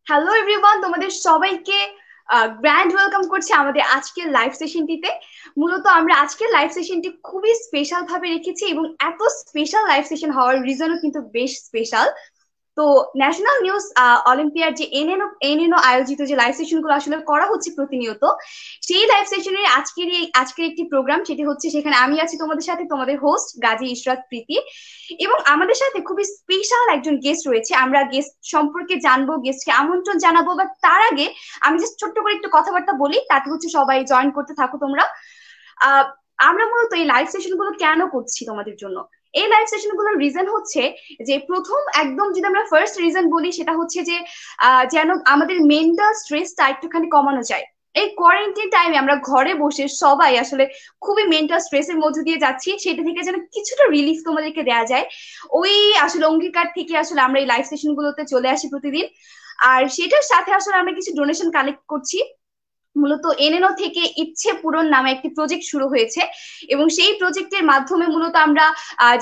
Hello everyone, তোমাদের সবাইকে grand welcome করছি আমাদের আজকের লাইভ সেশনটিতে। মূলত আমরা আজকের লাইভ সেশনটি খুবই স্পেশাল ভাবে রেখেছি এবং এত স্পেশাল লাইভ সেশন হওয়ার রিজনও কিন্তু বেশ স্পেশাল। তো ন্যাশনাল নিউজ অলিম্পিয়াড যে এনএনও আয়োজিত যে লাইভ সেশন গুলো আসলে করা হচ্ছে প্রতিনিয়ত, সেই লাইভ সেশনের আজকের একটি প্রোগ্রাম, সেটি হচ্ছে সেখানে আমি আছি তোমাদের সাথে, তোমাদের হোস্ট গাজী ইশরাত প্রীতি। এবং আমাদের সাথে খুবই স্পেশাল একজন গেস্ট রয়েছে। আমরা গেস্ট সম্পর্কে জানবো, গেস্টকে আমন্ত্রণ জানাবো, বা তার আগে আমি জাস্ট ছোট্ট করে একটু কথাবার্তা বলি, তাতে হচ্ছে সবাই জয়েন করতে থাকো তোমরা। আহ আমরা মূলত এই লাইভ সেশন গুলো কেন করছি তোমাদের জন্য? এই লাইভ সেশন গুলোর রিজন হচ্ছে যে, প্রথম একদম যদি আমরা ফার্স্ট রিজন বলি, সেটা হচ্ছে যে যেন আমাদের মেন্টাল স্ট্রেসটা একটুখানি কমানো যায়। এই কোয়ারেন্টাইন টাইমে আমরা ঘরে বসে সবাই আসলে খুবই মেন্টাল স্ট্রেসের মধ্য দিয়ে যাচ্ছি, সেটা থেকে যেন কিছুটা রিলিফ তোমাদেরকে দেওয়া যায়, ওই আসলে অঙ্গীকার থেকে আসলে আমরা এই লাইভ সেশন গুলোতে চলে আসি প্রতিদিন। আর সেটার সাথে আসলে আমরা কিছু ডোনেশন কালেক্ট করছি। মূলত এনএনও থেকে ইচ্ছে পূরণ নামে একটি প্রজেক্ট শুরু হয়েছে, এবং সেই প্রজেক্টের মাধ্যমে মূলত আমরা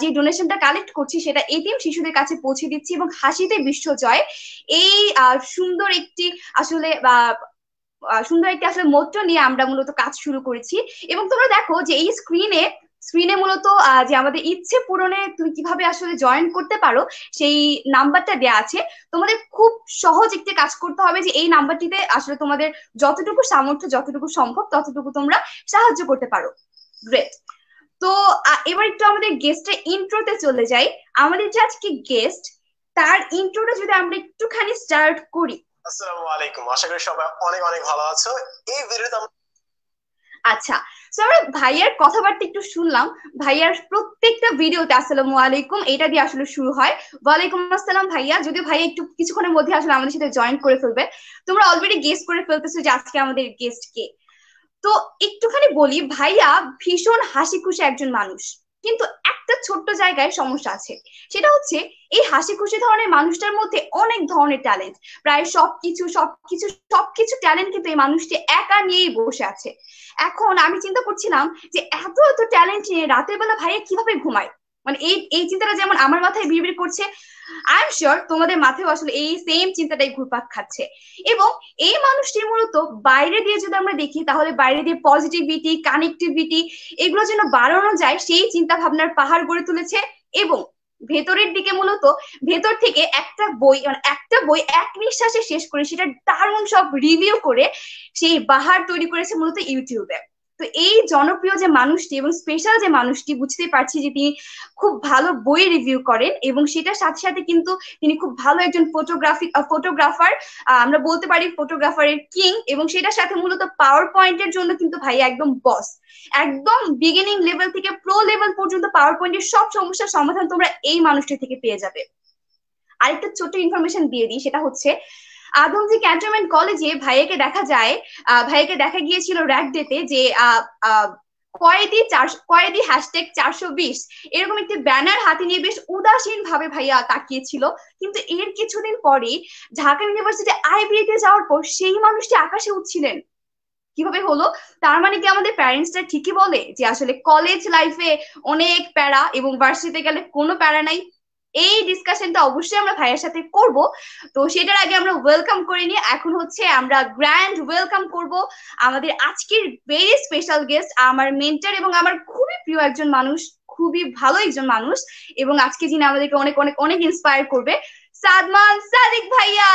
যে ডোনেশনটা কালেক্ট করছি সেটা এতিম শিশুদের কাছে পৌঁছে দিচ্ছি, এবং হাসিতে বিশ্বজয় এই সুন্দর একটি আসলে সুন্দর একটি আসলে মোট্টো নিয়ে আমরা মূলত কাজ শুরু করেছি। এবং তোমরা দেখো যে এই স্ক্রিনে স্ক্রিনে মূলত যে আমাদের ইচ্ছে পূরণে তুমি কিভাবে আসলে জয়েন করতে পারো সেই নাম্বারটা দেয়া আছে। তোমাদের খুব সহজ একটি কাজ করতে হবে, যে এই নাম্বারটিতে আসলে তোমাদের যতটুকু সামর্থ্য, যতটুকু সম্ভব, ততটুকু তোমরা সাহায্য করতে পারো। গ্রেট। তো এবার একটু আমাদের গেস্টের ইন্ট্রোতে চলে যাই। আমাদের যে আজকে গেস্ট, তার ইন্ট্রোটা যদি আমরা একটুখানি স্টার্ট করি। আসসালামু আলাইকুম, আশা করি সবাই অনেক অনেক ভালো আছো। এই ভিডিওতে আচ্ছা, তো আমরা ভাইয়ার কথাবার্তা একটু শুনলাম। ভাইয়ার প্রত্যেকটা ভিডিওতে আসসালামু আলাইকুম এটা দিয়ে আসলে শুরু হয়। ওয়ালাইকুম আসসালাম ভাইয়া। যদিও ভাইয়া একটু কিছুক্ষণের মধ্যে আসলে আমাদের সাথে জয়েন করে ফেলবে। তোমরা অলরেডি গেস করে ফেলতেছো যে আজকে আমাদের গেস্ট কে। তো একটুখানি বলি, ভাইয়া ভীষণ হাসি খুশি একজন মানুষ, কিন্তু একটা ছোট্ট জায়গায় সমস্যা আছে। সেটা হচ্ছে, এই হাসি খুশি ধরনের মানুষটার মধ্যে অনেক ধরনের ট্যালেন্ট। প্রায় সবকিছু ট্যালেন্ট কিন্তু এই মানুষটি একা নিয়েই বসে আছে। এখন আমি চিন্তা করছিলাম যে এত এত ট্যালেন্ট নিয়ে রাতের বেলা ভাইয়া কিভাবে ঘুমায়। মানে এই এই চিন্তাটা যেমন আমার মাথায় বিড়বিড় করছে, আই এম শিওর তোমাদের মাথায় আসলে এই সেম চিন্তাটাই ঘুরপাক খাচ্ছে। এবং এই মানুষটির মূলত বাইরে দিয়ে যদি আমরা দেখি, তাহলে বাইরে দিয়ে পজিটিভিটি, কানেক্টিভিটি এগুলো যেন বাড়ানো যায় সেই চিন্তা ভাবনার পাহাড় গড়ে তুলেছে। এবং ভেতরের দিকে মূলত ভেতর থেকে একটা বই এক নিঃশ্বাসে শেষ করে সেটা দারুণ সব রিভিউ করে সেই বাহার তৈরি করেছে মূলত ইউটিউবে। তো এই জনপ্রিয় যে মানুষটি এবং স্পেশাল যে মানুষটি, বুঝতেই পারছি যে তিনি খুব ভালো বই রিভিউ করেন, এবং সেটার সাথে সাথে কিন্তু তিনি খুব ভালো একজন ফটোগ্রাফার। আমরা বলতে পারি ফটোগ্রাফারের কিং। এবং সেটার সাথে মূলত পাওয়ার পয়েন্টের জন্য কিন্তু ভাই একদম বস। একদম বিগিনিং লেভেল থেকে প্রো লেভেল পর্যন্ত পাওয়ার পয়েন্টের সব সমস্যার সমাধান তোমরা এই মানুষটি থেকে পেয়ে যাবে। আরেকটা ছোট্ট ইনফরমেশন দিয়ে দিই, সেটা হচ্ছে আদমজি ক্যান্টনমেন্ট কলেজে ভাইয়াকে দেখা গিয়েছিল র্যাক ডেতে, যে কয়েদি #420 এরকম একটি ব্যানার হাতে নিয়ে বেশ উদাসীন ভাবে ভাইয়া তাকিয়েছিল। কিন্তু এর কিছুদিন পরে ঢাকা ইউনিভার্সিটি আইবিএতে যাওয়ার পর সেই মানুষটি আকাশে উঠছিলেন। কিভাবে হলো? তার মানে কি আমাদের প্যারেন্টসরা ঠিকই বলে যে আসলে কলেজ লাইফে অনেক প্যারা এবং ভার্সিটিতে গেলে কোনো প্যারা নাই? এই ডিসকাশনটা অবশ্যই আমরা ভাইয়ের সাথে করব। তো সেটার আগে আমরা ওয়েলকাম করে নিই। এখন হচ্ছে আমরা গ্র্যান্ড ওয়েলকাম করব আমাদের আজকের ভেরি স্পেশাল গেস্ট, আমার মেন্টর এবং আমার খুবই প্রিয় একজন মানুষ, খুবই ভালো একজন মানুষ, এবং আজকে যিনি আমাদেরকে অনেক অনেক অনেক ইন্সপায়ার করবে, সাদমান সাদিক ভাইয়া।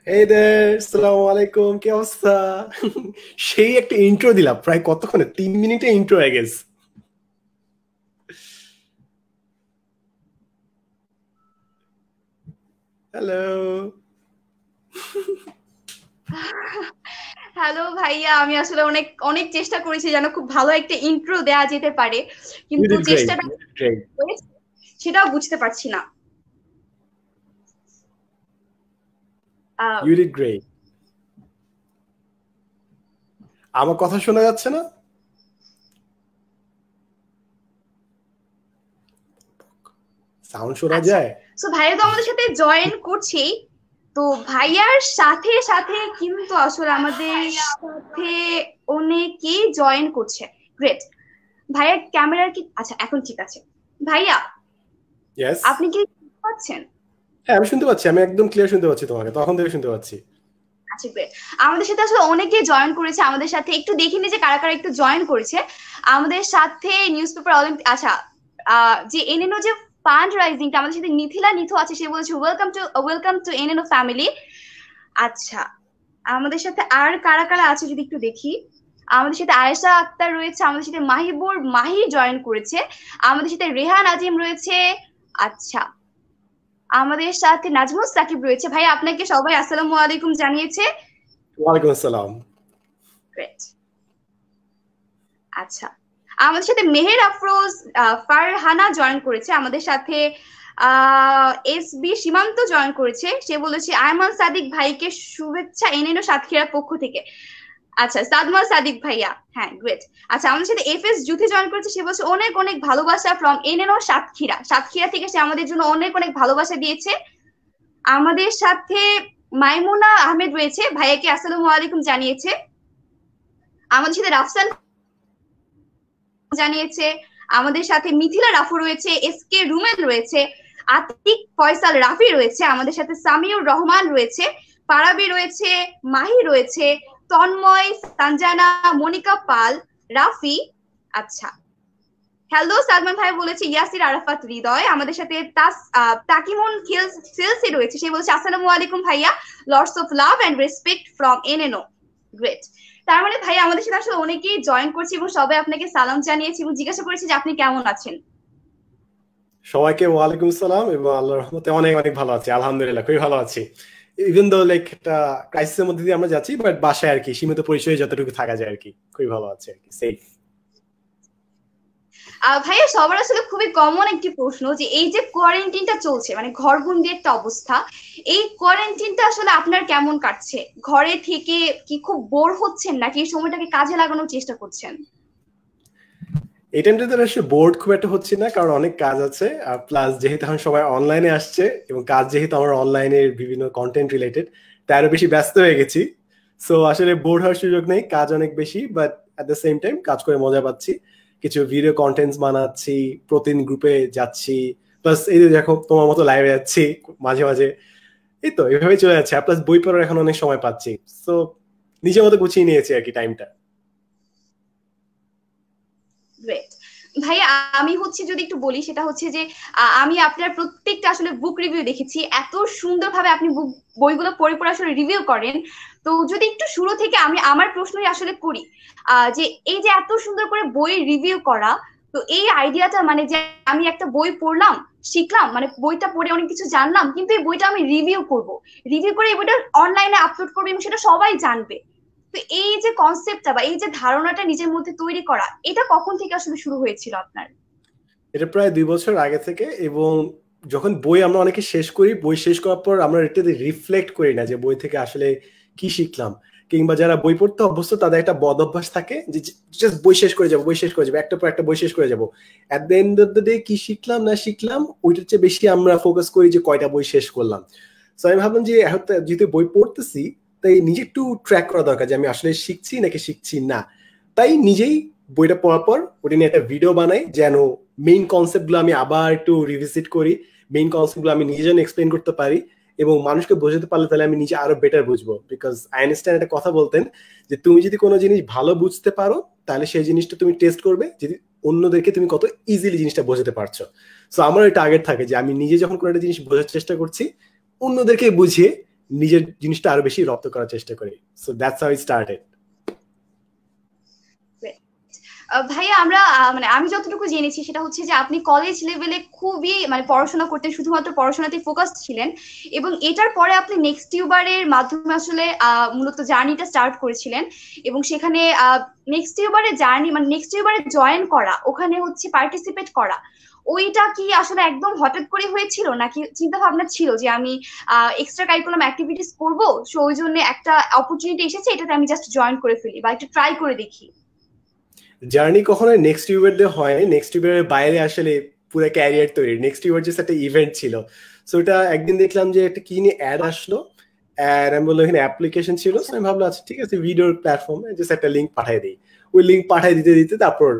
এই দের, আসসালামু আলাইকুম, কি অবস্থা? সেই একটা ইন্ট্রো দিলাম, প্রায় কতক্ষণে 3 মিনিটে ইন্ট্রো হয়ে গেছে। হ্যালো। হ্যালো ভাইয়া, আমি আসলে অনেক অনেক চেষ্টা করেছি যেন খুব ভালো একটা ইন্ট্রো দেয়া যেতে পারে, কিন্তু চেষ্টাটা সেটাও বুঝতে পারছি না। You did great. আমার কথা শোনা যাচ্ছে না? সাউন্ড শোনা যায়? সো ভাইয়া তো আমাদের সাথে জয়েন করছি। তো ভাইয়ার সাথে সাথে কিন্তু আসলে আমাদের সাথে অনেকেই জয়েন করছে। গ্রেট। ভাইয়ার ক্যামেরার কি, আচ্ছা এখন ঠিক আছে। ভাইয়া, ইয়েস। আপনি কি পাচ্ছেন? হ্যাঁ আমি শুনতে পাচ্ছি, আমি একদম ক্লিয়ার শুনতে পাচ্ছি তোমাকে, তখন থেকে শুনতে পাচ্ছি। আচ্ছা great। আমাদের সাথে আসলে অনেকেই জয়েন করেছে, আমাদের সাথে একটু দেখিনি যে কারা কারা একটু জয়েন করেছে আমাদের সাথে। নিউজ পেপার অলিম্পিক, আচ্ছা যে এনএনও যে ফান্ড রাইজিংটা, আমাদের সাথে নিথু আছে, সে বলেছে ওয়েলকাম টু এনএনও ফ্যামিলি। আচ্ছা আমাদের সাথে আর কারা কারা আছে যদি একটু দেখি। আমাদের সাথে আয়েশা আক্তার রয়েছে, আমাদের সাথে মাহি জয়েন করেছে, আমাদের সাথে রেহান আজিম রয়েছে। আচ্ছা আমাদের সাথে নাজমুস সাকিব রয়েছে। ভাই আপনাকে সবাই আসসালামু আলাইকুম জানিয়েছে। ওয়ালাইকুম আসসালাম। গ্রেট। আচ্ছা আমাদের সাথে মেহের আফরোজ ফারহানা জয়েন করেছে, আমাদের সাথে এস বি সীমান্ত জয়েন করেছে, সে বলেছে আয়মান সাদিক ভাইকে শুভেচ্ছা এনএনও সাতক্ষীরার পক্ষ থেকে। আচ্ছা সাদমান সাদিক ভাইয়া, হ্যাঁ গ্রেট। আচ্ছা আমাদের সাথে এফ এস জুথি জয়েন করেছে, সে বলছে অনেক অনেক ভালোবাসা ফ্রম এনএনও সাতক্ষীরা থেকে, সে আমাদের জন্য অনেক অনেক ভালোবাসা দিয়েছে। আমাদের সাথে মাইমুনা আহমেদ রয়েছে, ভাইয়াকে আসসালামু আলাইকুম জানিয়েছে। আমাদের সাথে রাফসান জানিয়েছে, আমাদের সাথে মিথিলা রাফু রয়েছে, এস কে রুমেল রয়েছে, আতিক ফয়সাল রাফি রয়েছে, আমাদের সাথে সামিউর রহমান রয়েছে, পারাবি রয়েছে, মাহি রয়েছে, তন্ময়, সঞ্জানা, মনিকা পাল, রাফি। আচ্ছা হ্যালো সালমান ভাই বলেছে ইয়াসির আরাফাত হৃদয়, আমাদের সাথে তাকিমুন সিলসি রয়েছে, সে বলছে আসসালামু আলাইকুম ভাইয়া, lots of love and respect from N N O. Great. তার মানে ভাই আমাদের সাথে আসলে অনেকেই জয়েন করছে এবং সবাই আপনাকে সালাম জানিয়েছে এবং জিজ্ঞাসা করেছে যে আপনি কেমন আছেন। সবাইকে ওয়ালাইকুম সালাম, এবং আল্লাহর রহমতে অনেক অনেক ভালো আছি, আলহামদুলিল্লাহ খুবই ভালো আছি। ইভেন দো লাইক একটা ক্রাইসিসের মধ্যে দিয়ে আমরা যাচ্ছি, বাট বাসায় আর কি সীমিত পরিসরে যতটুকু থাকা যায় আর কি, খুবই ভালো আছে আর কি, সেফ। ভাইয়া সবার আসলে খুবই কমন একটি প্রশ্ন যে এই যে কোয়ারেন্টিনটা চলছে, মানে ঘরবন্দি একটা অবস্থা, এই কোয়ারেন্টিনটা আসলে আপনার কেমন কাটছে? ঘরে থেকে কি খুব বোর হচ্ছেন নাকি এই সময়টাকে কাজে লাগানোর চেষ্টা করছেন? এই টাইমটাতে আসলে বোর্ড খুব একটা হচ্ছে না, কারণ অনেক কাজ আছে, আর প্লাস যেহেতু এখন সবাই অনলাইনে আসছে এবং কাজ যেহেতু আমার অনলাইনে বিভিন্ন কন্টেন্ট রিলেটেড, তাই আরো বেশি ব্যস্ত হয়ে গেছি। সো আসলে বোর্ড হওয়ার সুযোগ নেই, কাজ অনেক বেশি, but at the same time কাজ করে মজা পাচ্ছি। কিছু ভিডিও কন্টেন্টস বানাচ্ছি, প্রতিদিন গ্রুপে যাচ্ছি, প্লাস এই যে দেখো তোমার মতো লাইভে যাচ্ছি মাঝে মাঝে, এই তো এইভাবে চলে যাচ্ছে। প্লাস বই পড়ার এখন অনেক সময় পাচ্ছি, সো নিজের মতো গুছিয়ে নিয়েছি আর কি টাইমটা। গ্রেট। ভাই আমি হচ্ছে যদি একটু বলি, সেটা হচ্ছে যে আমি আপনার প্রত্যেকটা আসলে বুক রিভিউ দেখেছি, এত সুন্দরভাবে আপনি বইগুলো পড়ে পড়ে আসলে রিভিউ করেন। তো যদি একটু শুরু থেকে আমি আমার প্রশ্নই আসলে করি, যে এই যে এত সুন্দর করে বই রিভিউ করা, তো এই আইডিয়াটা মানে যে আমি একটা বই পড়লাম, শিখলাম, মানে বইটা পড়ে অনেক কিছু জানলাম, কিন্তু এই বইটা আমি রিভিউ করব, রিভিউ করে এই বইটা অনলাইনে আপলোড করবো এবং সেটা সবাই জানবে। তো এই যে কনসেপ্টটা বা এই যে ধারণাটা নিজের মধ্যে তৈরি করা, এটা কখন থেকে আসলে শুরু হয়েছিল আপনার? এটা প্রায় 2 বছর আগে থেকে। এবং যখন বই আমরা অনেকে শেষ করি, বই শেষ করার পর আমরা এটাতে রিফ্লেক্ট করি না যে বই থেকে আসলে কি শিখলাম। কিংবা যারা বই পড়তে অভ্যস্ত তাদের একটা বদ অভ্যাস থাকে যে জাস্ট বই শেষ করে যাবো, বই শেষ করে যাবো, একটা পর একটা বই শেষ করে যাবো। At the end of the day কি শিখলাম না শিখলাম ওইটার চেয়ে বেশি আমরা ফোকাস করি যে কয়টা বই শেষ করলাম। সো আমি ভাবলাম যে যেহেতু বই পড়তেছি, তাই নিজে একটু ট্র্যাক করা দরকার যে আমি আসলে শিখছি নাকি শিখছি না। তাই নিজেই বইটা পড়ার পর ওটা নিয়ে একটা ভিডিও বানাই, যেন মেইন কনসেপ্ট গুলো আমি আবার একটু রিভিজিট করি, মেইন কনসেপ্ট গুলো আমি নিজে যেন এক্সপ্লেন করতে পারি, এবং মানুষকে বোঝাতে পারলে তাহলে আমি নিজে আরো বেটার বুঝবো। বিকজ আইনস্টাইন একটা কথা বলতেন যে তুমি যদি কোনো জিনিস ভালো বুঝতে পারো তাহলে সেই জিনিসটা তুমি টেস্ট করবে যদি অন্যদেরকে তুমি কত ইজিলি জিনিসটা বোঝাতে পারছো। সো আমার একটা টার্গেট থাকে যে আমি নিজে যখন কোনো একটা জিনিস বোঝার চেষ্টা করছি, অন্যদেরকে বুঝিয়ে নিজের জিনিসটা আরো বেশি রপ্ত করার চেষ্টা করি। So that's how it started. ভাইয়া আমরা মানে আমি যতটুকু জেনেছি সেটা হচ্ছে যে আপনি কলেজ লেভেলে খুবই মানে পড়াশোনা করতেন, শুধুমাত্র পড়াশোনাতে ফোকাস ছিলেন, এবং এটার পরে আপনি নেক্সট টিউবারের মাধ্যমে আসলে মূলত জার্নিটা স্টার্ট করেছিলেন, এবং সেখানে নেক্সট টিউবারে জার্নি মানে নেক্সট টিউবারে জয়েন করা, ওখানে হচ্ছে পার্টিসিপেট করা, ওইটা কি আসলে একদম হঠাৎ করে হয়েছিল নাকি চিন্তা ভাবনা ছিল যে আমি এক্সট্রা কারিকুলাম অ্যাক্টিভিটিস করবো, সো ওই জন্য একটা অপরচুনিটি এসেছে, এটাতে আমি জাস্ট জয়েন করে ফেলি বা একটু ট্রাই করে দেখি? জার্নি কখনো নেক্সট ইউবার দিয়ে হয়, নেক্সট ইউবারের বাইরে আসলে পুরো ক্যারিয়ার তৈরি। নেক্সট ইউবার জাস্ট একটা ইভেন্ট ছিল। সো ওটা একদিন দেখলাম যে একটা কি নিয়ে অ্যাড আসলো, আর আমি বললাম এখানে অ্যাপ্লিকেশন ছিল। আমি ভাবলাম আচ্ছা ঠিক আছে, ভিডিওর প্ল্যাটফর্মে জাস্ট একটা লিঙ্ক পাঠিয়ে দিই। ওই লিঙ্ক পাঠিয়ে দিতে দিতে তারপর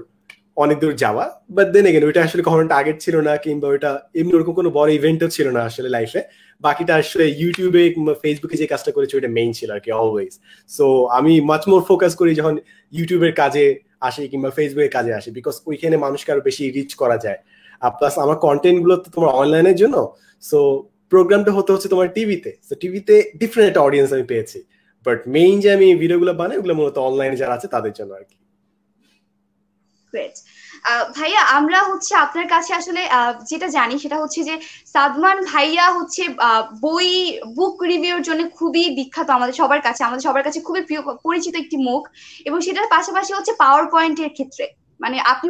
অনেক দূর যাওয়া, বাট দেন এগেন ওইটা আসলে কখনো টার্গেট ছিল না, কিংবা ওইটা এমনি ওরকম কোনো বড় ইভেন্টও ছিল না আসলে লাইফে। বাকিটা আসলে ইউটিউবে কিংবা ফেসবুকে যে কাজটা করেছি ওইটা মেইন ছিল আর কি অলওয়েজ। সো আমি মাচ মোর ফোকাস করি যখন ইউটিউবের কাজে আসি কিংবা ফেসবুকের কাজে আসি, বিকজ ওইখানে মানুষকে আরো বেশি রিচ করা যায়। আর প্লাস আমার কন্টেন্ট গুলো তো তোমার অনলাইনের জন্য, সো প্রোগ্রামটা হচ্ছে তোমার টিভিতে, তো টিভিতে ডিফারেন্ট একটা অডিয়েন্স আমি পেয়েছি, বাট মেইন যে আমি ভিডিওগুলো বানাই ওগুলো মূলত অনলাইনে যারা আছে তাদের জন্য আর কি। গ্রেট। ভাইয়া আমরা আপনার কাছে আসলে যেটা জানি সেটা হচ্ছে যে সাদমান ভাইয়া বই বুক রিভিউর জন্য খুবই বিখ্যাত আমাদের সবার কাছে খুবই প্রিয় পরিচিত একটি মুখ, এবং সেটার পাশাপাশি পাওয়ার পয়েন্টের ক্ষেত্রে মানে আপনি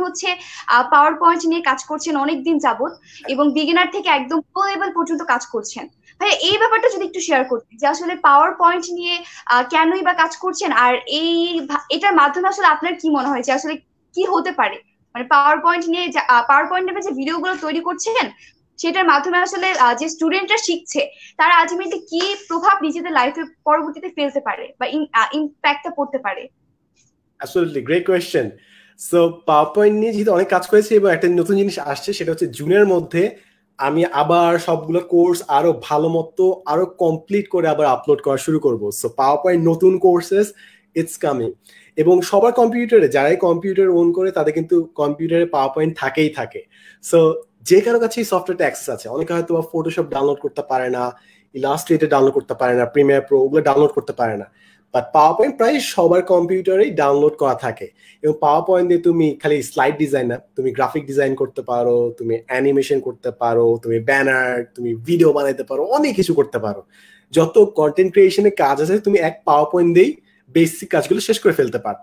পাওয়ার পয়েন্ট নিয়ে কাজ করছেন অনেকদিন যাবত, এবং বিগিনার থেকে একদম প্রো লেভেল পর্যন্ত কাজ করছেন। ভাইয়া এই ব্যাপারটা যদি একটু শেয়ার করতেন যে আসলে পাওয়ার পয়েন্ট নিয়ে কেনই বা কাজ করছেন, আর এটার মাধ্যমে আসলে আপনার কি মনে হয় যে আসলে কি হতে পারে, মানে পাওয়ার পয়েন্ট নিয়ে পাওয়ার পয়েন্ট নিয়ে যে ভিডিওগুলো তৈরি করছেন সেটার মাধ্যমে আসলে যে স্টুডেন্টরা শিখছে তারা আলটিমেটলি কি প্রভাব নিজেদের লাইফে পরবর্তীতে ফেলতে পারে বা ইম্প্যাক্টটা পড়তে পারে? Absolutely great question. So power point নিয়ে যেহেতু অনেক কাজ করেছি এবং একটা নতুন জিনিস আসছে সেটা হচ্ছে জুনের মধ্যে আমি আবার সবগুলো কোর্স আরো ভালো মতো আরো কমপ্লিট করে আবার আপলোড করা শুরু করবো। সো পাওয়ার পয়েন্ট নতুন কোর্সেস ইটস কামিং, এবং সবার কম্পিউটারে যারাই কম্পিউটার ওন করে তাদের কিন্তু কম্পিউটারে পাওয়ার পয়েন্ট থাকেই থাকে। সো যে কারো কাছে এই সফটওয়্যারটা অ্যাক্সেস আছে, অনেকে হয়তো ফটোশপ ডাউনলোড করতে পারে না, ইলাস্ট্রেটর ডাউনলোড করতে পারে না, প্রিমিয়ার প্রো ওগুলো ডাউনলোড করতে পারে না, বাট পাওয়ার পয়েন্ট প্রায় সবার কম্পিউটারেই ডাউনলোড করা থাকে। এবং পাওয়ার পয়েন্ট দিয়ে তুমি খালি স্লাইড ডিজাইন না, তুমি গ্রাফিক ডিজাইন করতে পারো, তুমি অ্যানিমেশন করতে পারো, তুমি ব্যানার, তুমি ভিডিও বানাইতে পারো, অনেক কিছু করতে পারো। যত কন্টেন্ট ক্রিয়েশনের কাজ আছে তুমি এক পাওয়ার পয়েন্ট দিয়েই বেসিক কাজগুলো শেষ করে ফেলতে পারো।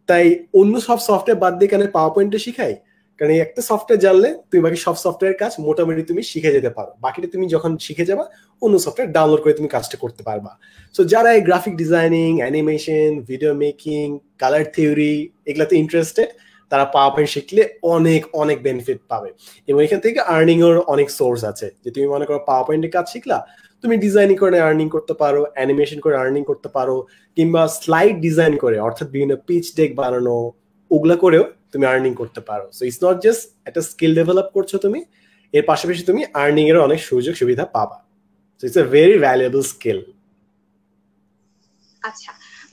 তাই অন্য সব সফটওয়্যার বাদ দিয়ে কেন পাওয়ার পয়েন্টে শিখাই, কারণ এই একটা সফটওয়্যার জানলে তুমি বাকি সব সফটওয়্যার কাজ মোটামুটি তুমি শিখে যেতে পারো। বাকিটা তুমি যখন শিখে যাবা অন্য সফটওয়্যার ডাউনলোড করে তুমি কাজটা করতে পারবা। সো যারা এই graphic designing, animation, video making, colour theory এগুলাতে ইন্টারেস্টেড তারা পাওয়ার পয়েন্ট শিখলে অনেক অনেক বেনিফিট পাবে। এবং এখান থেকে আর্নিং এর অনেক সোর্স আছে। যে তুমি মনে করো পাওয়ার পয়েন্টের কাজ শিখলা, তুমি ডিজাইনিং করে আর্নিং করতে পারো, অ্যানিমেশন করে আর্নিং করতে পারো, কিংবা স্লাইড ডিজাইন করে অর্থাৎ বিভিন্ন পিচ ডেক বানানো ওগুলা করেও তুমি আর্নিং করতে পারো। সো ইটস নট জাস্ট একটা স্কিল ডেভেলপ করছো তুমি, এর পাশাপাশি তুমি আর্নিং এর অনেক সুযোগ সুবিধা পাবা। So it's a very valuable skill. আচ্ছা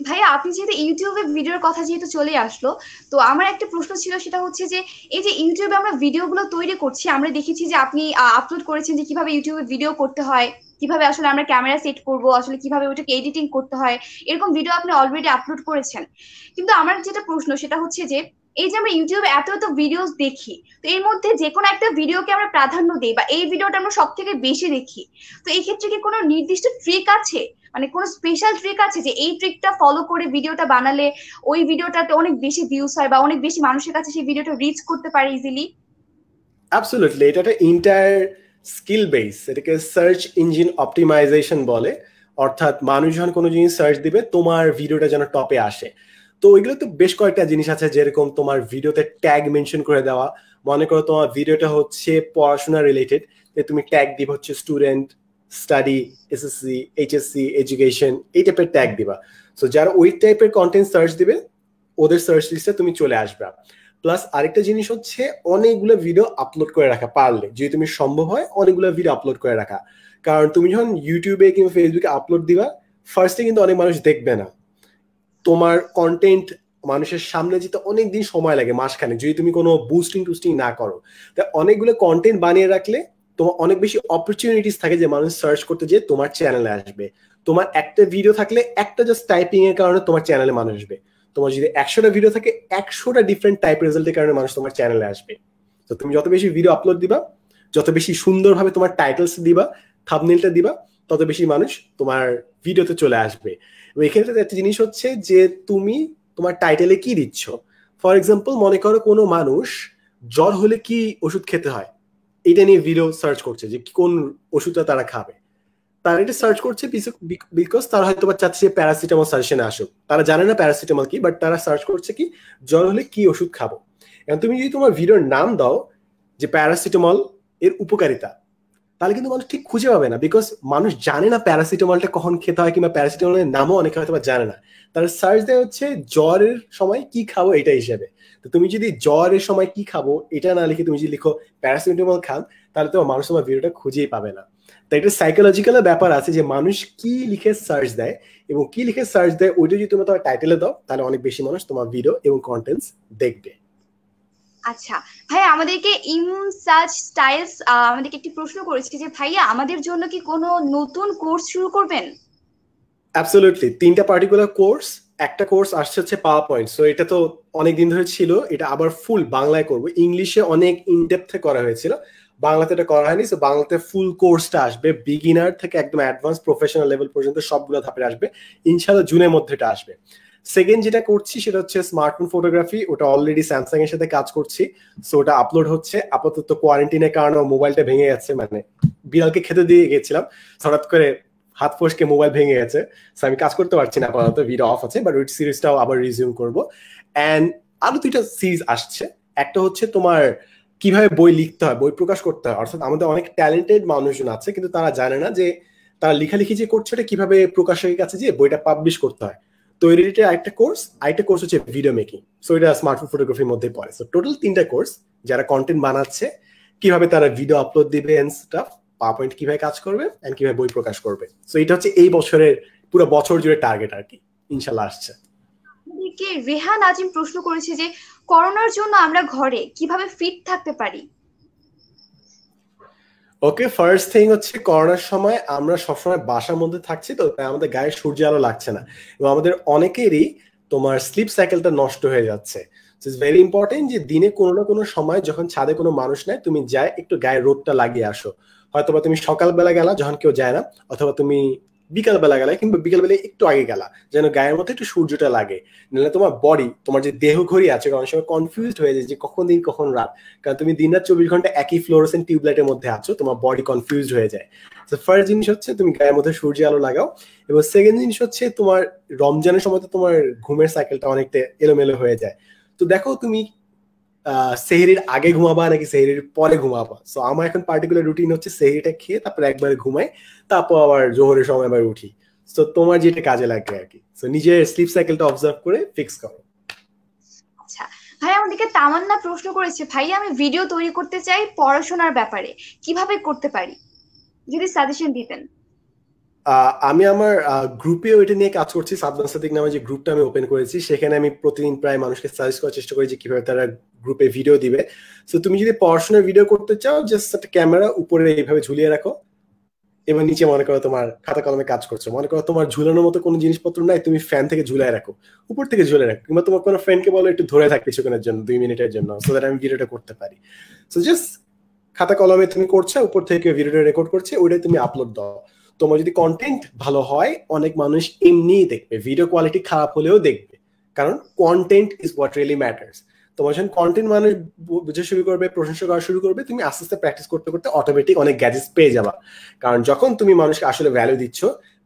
ভাইয়া, আপনি যেহেতু ইউটিউবে ভিডিওর কথা যেহেতু চলে আসলো, তো আমার একটা প্রশ্ন ছিল, সেটা হচ্ছে যে এই যে ইউটিউবে আমরা ভিডিওগুলো তৈরি করছি, আমরা দেখেছি যে আপনি আপলোড করেছেন যে কিভাবে ইউটিউবে ভিডিও করতে হয়, কিভাবে আসলে আমরা ক্যামেরা সেট করব, আসলে কিভাবে ওটাকে এডিটিং করতে হয়, এরকম ভিডিও আপনি অলরেডি আপলোড করেছেন। কিন্তু আমার যেটা প্রশ্ন সেটা হচ্ছে যে এই যে আমরা ইউটিউবে এত এত ভিডিওস দেখি, তো এর মধ্যে যে কোনো একটা ভিডিওকে আমরা প্রাধান্য দিই বা এই ভিডিওটা আমরা সব থেকে বেশি দেখি, তো এই ক্ষেত্রে কি কোনো নির্দিষ্ট ট্রিক আছে, মানে কোনো স্পেশাল ট্রিক আছে যে এই ট্রিকটা ফলো করে ভিডিওটা বানালে ওই ভিডিওটাতে অনেক বেশি ভিউজ হয় বা অনেক বেশি মানুষের কাছে সেই ভিডিওটা রিচ করতে পারে ইজিলি? অ্যাবসলিউটলি, এটা একটা এন্টায়ার স্কিল বেস, এটাকে সার্চ ইঞ্জিন অপটিমাইজেশন বলে। অর্থাৎ মানুষ যখন কোনো জিনিস সার্চ দিবে তোমার ভিডিওটা যেন টপে আসে। তো ওইগুলো তো বেশ কয়েকটা জিনিস আছে, যেরকম তোমার ভিডিওতে ট্যাগ মেনশন করে দেওয়া। মনে করো তোমার ভিডিওটা হচ্ছে পড়াশোনা রিলেটেড, তুমি ট্যাগ দিবে হচ্ছে student, study, SSC, HSC, education, এই টাইপের ট্যাগ দিবা। সো যারা ওই টাইপের কন্টেন্ট সার্চ দিবে ওদের সার্চ লিস্টে তুমি চলে আসবে। প্লাস আরেকটা জিনিস হচ্ছে অনেকগুলো ভিডিও আপলোড করে রাখা, পারলে যদি তুমি সম্ভব হয় অনেকগুলো ভিডিও আপলোড করে রাখা। কারণ তুমি যখন ইউটিউবে কিংবা ফেসবুকে আপলোড দিবা, ফার্স্টে কিন্তু অনেক মানুষ দেখবে না। তোমার কন্টেন্ট মানুষের সামনে যেতে অনেক দিন সময় লাগে, মাসখানে, যদি তুমি কোনো বুস্টিং টুস্টিং না করো। তাই অনেকগুলো কন্টেন্ট বানিয়ে রাখলে তোমার অনেক বেশি অপরচুনিটিস থাকে যে মানুষ সার্চ করতে যেয়ে তোমার চ্যানেলে আসবে। তোমার একটা ভিডিও থাকলে একটা জাস্ট টাইপিং এর কারণে তোমার চ্যানেলে মানুষ আসবে। তোমার যদি 100টা ভিডিও থাকে 100টা ডিফারেন্ট টাইপ রেজাল্টের কারণে মানুষ তোমার চ্যানেলে আসবে। তো তুমি যত বেশি ভিডিও আপলোড দিবা, যত বেশি সুন্দরভাবে তোমার টাইটেলস দিবা, থাম্বনেলটা দিবা, তত বেশি মানুষ তোমার ভিডিওতে চলে আসবে। এবং এখানে একটা জিনিস হচ্ছে যে তুমি তোমার টাইটেলে কি দিচ্ছ। ফর এক্সাম্পল, মনে করো কোনো মানুষ জ্বর হলে কি ওষুধ খেতে হয় এটা নিয়ে ভিডিও সার্চ করছে, যে কোন ওষুধটা তারা খাবে। তারা এটা সার্চ করছে বিকজ তারা হয়তো চাচ্ছে প্যারাসিটামল সাজেশনে আসুক। তারা জানে না প্যারাসিটামল কি, বাট তারা সার্চ করছে কি জ্বর হলে কি ওষুধ খাবো। এখন তুমি যদি তোমার ভিডিওর নাম দাও যে প্যারাসিটামল এর উপকারিতা, তাহলে কিন্তু মানুষ ঠিক খুঁজে পাবে না, বিকজ মানুষ জানে না প্যারাসিটামলটা কখন খেতে হয়, কিংবা প্যারাসিটামলের নামও অনেকে হয়তো জানে না। তার সার্চ দেয় হচ্ছে জ্বরের সময় কি খাবো এটা হিসেবে। তো তুমি যদি জ্বরের সময় কি খাবো এটা না লিখে তুমি যদি লিখো প্যারাসিটামল খান, তাহলে তো মানুষ তোমার ভিডিওটা খুঁজেই পাবে না। তাই একটা সাইকোলজিক্যাল ব্যাপার আছে যে মানুষ কি লিখে সার্চ দেয় এবং কি লিখে সার্চ দেয় ওইটা যদি তুমি তোমার টাইটেলে দাও, তাহলে অনেক বেশি মানুষ তোমার ভিডিও এবং কন্টেন্টস দেখবে। আচ্ছা ভাইয়া, আমাদেরকে ইমসাজ স্টাইলস আমাদেরকে একটি প্রশ্ন করেছে যে ভাইয়া আমাদের জন্য কি কোনো নতুন কোর্স শুরু করবেন? অ্যাবসলিউটলি, 3টা পার্টিকুলার কোর্স। একটা কোর্স আসছে হচ্ছে পাওয়ার পয়েন্ট, সো এটা তো অনেক দিন ধরে ছিল, এটা আবার ফুল বাংলায় করবো। ইংলিশে অনেক ইনডেপথে করা হয়েছিল, বাংলাতে এটা করা হয়নি। সো বাংলাতে ফুল কোর্সটা আসবে, বিগিনার থেকে একদম অ্যাডভান্স প্রফেশনাল লেভেল পর্যন্ত সবগুলো ধাপে আসবে, ইনশাআল্লাহ জুনের মধ্যে এটা আসবে। সেকেন্ড যেটা করছি সেটা হচ্ছে স্মার্টফোন ফটোগ্রাফি, ওটা অলরেডি স্যামসাং এর সাথে কাজ করছি। সো ওটা আপলোড হচ্ছে, আপাতত কোয়ারেন্টিনের কারণে মোবাইলটা ভেঙে যাচ্ছে, মানে বিড়ালকে খেতে দিয়ে গেছিলাম, হঠাৎ করে হাত ফসকে মোবাইল ভেঙে গেছে, সো আমি কাজ করতে পারছি না আপাতত, ভিডিও অফ আছে, বাট ওই সিরিজটাও আবার রিজিউম করবো। অ্যান্ড আরো 2টা সিরিজ আসছে। একটা হচ্ছে তোমার কিভাবে বই লিখতে হয়, বই প্রকাশ করতে হয়, অর্থাৎ আমাদের অনেক ট্যালেন্টেড মানুষজন আছে কিন্তু তারা জানে না যে তারা লেখালেখি যে করছে এটা কিভাবে প্রকাশকের কাছে যে বইটা পাবলিশ করতে হয়। তো এই রিলেটেড আরেকটা কোর্স হচ্ছে ভিডিও মেকিং, সো এটা স্মার্টফোন ফটোগ্রাফির মধ্যে পড়ে। সো টোটাল 3টা কোর্স, যারা কন্টেন্ট বানাচ্ছে কিভাবে তারা ভিডিও আপলোড দিবে এন্ড স্টাফ, পাওয়ার পয়েন্ট কিভাবে কাজ করবে এন্ড কিভাবে বই প্রকাশ করবে। সো এটা হচ্ছে এই বছরের পুরো বছর জুড়ে টার্গেট আর কি, ইনশাল্লাহ আসছে। আমাদেরকে রেহান আজিম প্রশ্ন করেছে যে করোনার জন্য আমরা ঘরে কিভাবে ফিট থাকতে পারি? ওকে, ফার্স্ট থিং হচ্ছে করোনার সময় আমরা সবসময় বাসার মধ্যে থাকছি, তো তাই আমাদের গায়ে সূর্য আলো লাগছে না, এবং আমাদের অনেকেরই তোমার স্লিপ সাইকেলটা নষ্ট হয়ে যাচ্ছে। ইটস ভেরি ইম্পর্টেন্ট যে দিনে কোনো না কোনো সময় যখন ছাদে কোনো মানুষ নাই, তুমি যাই একটু গায়ে রোদটা লাগিয়ে আসো। হয়তোবা তুমি সকালবেলা গেলা যখন কেউ যায় না, অথবা তুমি বিকালবেলা গেলা, কিংবা বিকালবেলা একটু আগে গেলা, যেন গায়ের মধ্যে একটু সূর্যটা লাগে। নাহলে তোমার বডি, তোমার যে দেহ ঘড়ি আছে অনেক সময় কনফিউজড হয়ে যায় যে কখন দিন কখন রাত, কারণ তুমি দিন রাত 24 ঘন্টা একই ফ্লোরোসেন্ট টিউবলাইটের মধ্যে আছো, তোমার বডি কনফিউজড হয়ে যায়। তো ফার্স্ট জিনিস হচ্ছে তুমি গায়ের মধ্যে সূর্য আলো লাগাও, এবং সেকেন্ড জিনিস হচ্ছে তোমার রমজানের সময় তো তোমার ঘুমের সাইকেলটা অনেকটা এলোমেলো হয়ে যায়। তো দেখো তুমি সেহরির আগে ঘুমাবা নাকি সেহরির পরে ঘুমাবা। সো আমার এখন পার্টিকুলার রুটিন হচ্ছে সেহরিটা খেয়ে তারপর একবারে ঘুমাই, তারপর আবার জোহরের সময় আবার উঠি। সো তোমার যেটা কাজে লাগবে আর কি, সো নিজের স্লিপ সাইকেলটা অবজার্ভ করে ফিক্স করো। আচ্ছা ভাই, আমাদেরকে তামান্না প্রশ্ন করেছে ভাইয়া আমি ভিডিও তৈরি করতে চাই পড়াশোনার ব্যাপারে, কিভাবে করতে পারি, যদি সাজেশন দিতেন। আমি আমার গ্রুপেও এটা নিয়ে কাজ করছি, সাদমান সাদিক নামে যে গ্রুপটা আমি ওপেন করেছি, সেখানে আমি প্রতিদিন প্রায় মানুষকে সাজেস্ট করার চেষ্টা করি যে কিভাবে তারা গ্রুপে ভিডিও দিবে। সো তুমি যদি পড়াশোনার ভিডিও করতে চাও, জাস্ট একটা ক্যামেরা উপরে এইভাবে ঝুলিয়ে রাখো, এবং নিচে মনে করো তোমার খাতা কলমে কাজ করছো, মনে করো তোমার ঝুলানোর মতো কোনো জিনিসপত্র নাই, তুমি ফ্যান থেকে ঝুলাই রাখো, উপর থেকে ঝুলে রাখো, কিংবা তোমার কোনো ফ্রেন্ডকে বলো একটু ধরে থাক কিছুক্ষণের জন্য, 2 মিনিটের জন্য, সো দ্যাট আমি ভিডিওটা করতে পারি। সো জাস্ট খাতা কলমে তুমি করছো, উপর থেকে ভিডিওটা রেকর্ড করছে, ওইটাই তুমি আপলোড দাও। তোমার যদি কন্টেন্ট ভালো হয়, অনেক মানুষ এমনিই দেখবে, ভিডিও কোয়ালিটি খারাপ হলেও দেখবে, কারণ content is what really matters. তোমার যখন কন্টেন্ট মানুষ বুঝে শুরু করবে, প্রশংসা করা শুরু করবে, তুমি আস্তে আস্তে প্র্যাকটিস করতে করতে অটোমেটিক অনেক গ্যাজেটস পেয়ে যাবা। কারণ যখন তুমি মানুষকে আসলে ভ্যালু দিচ্ছ,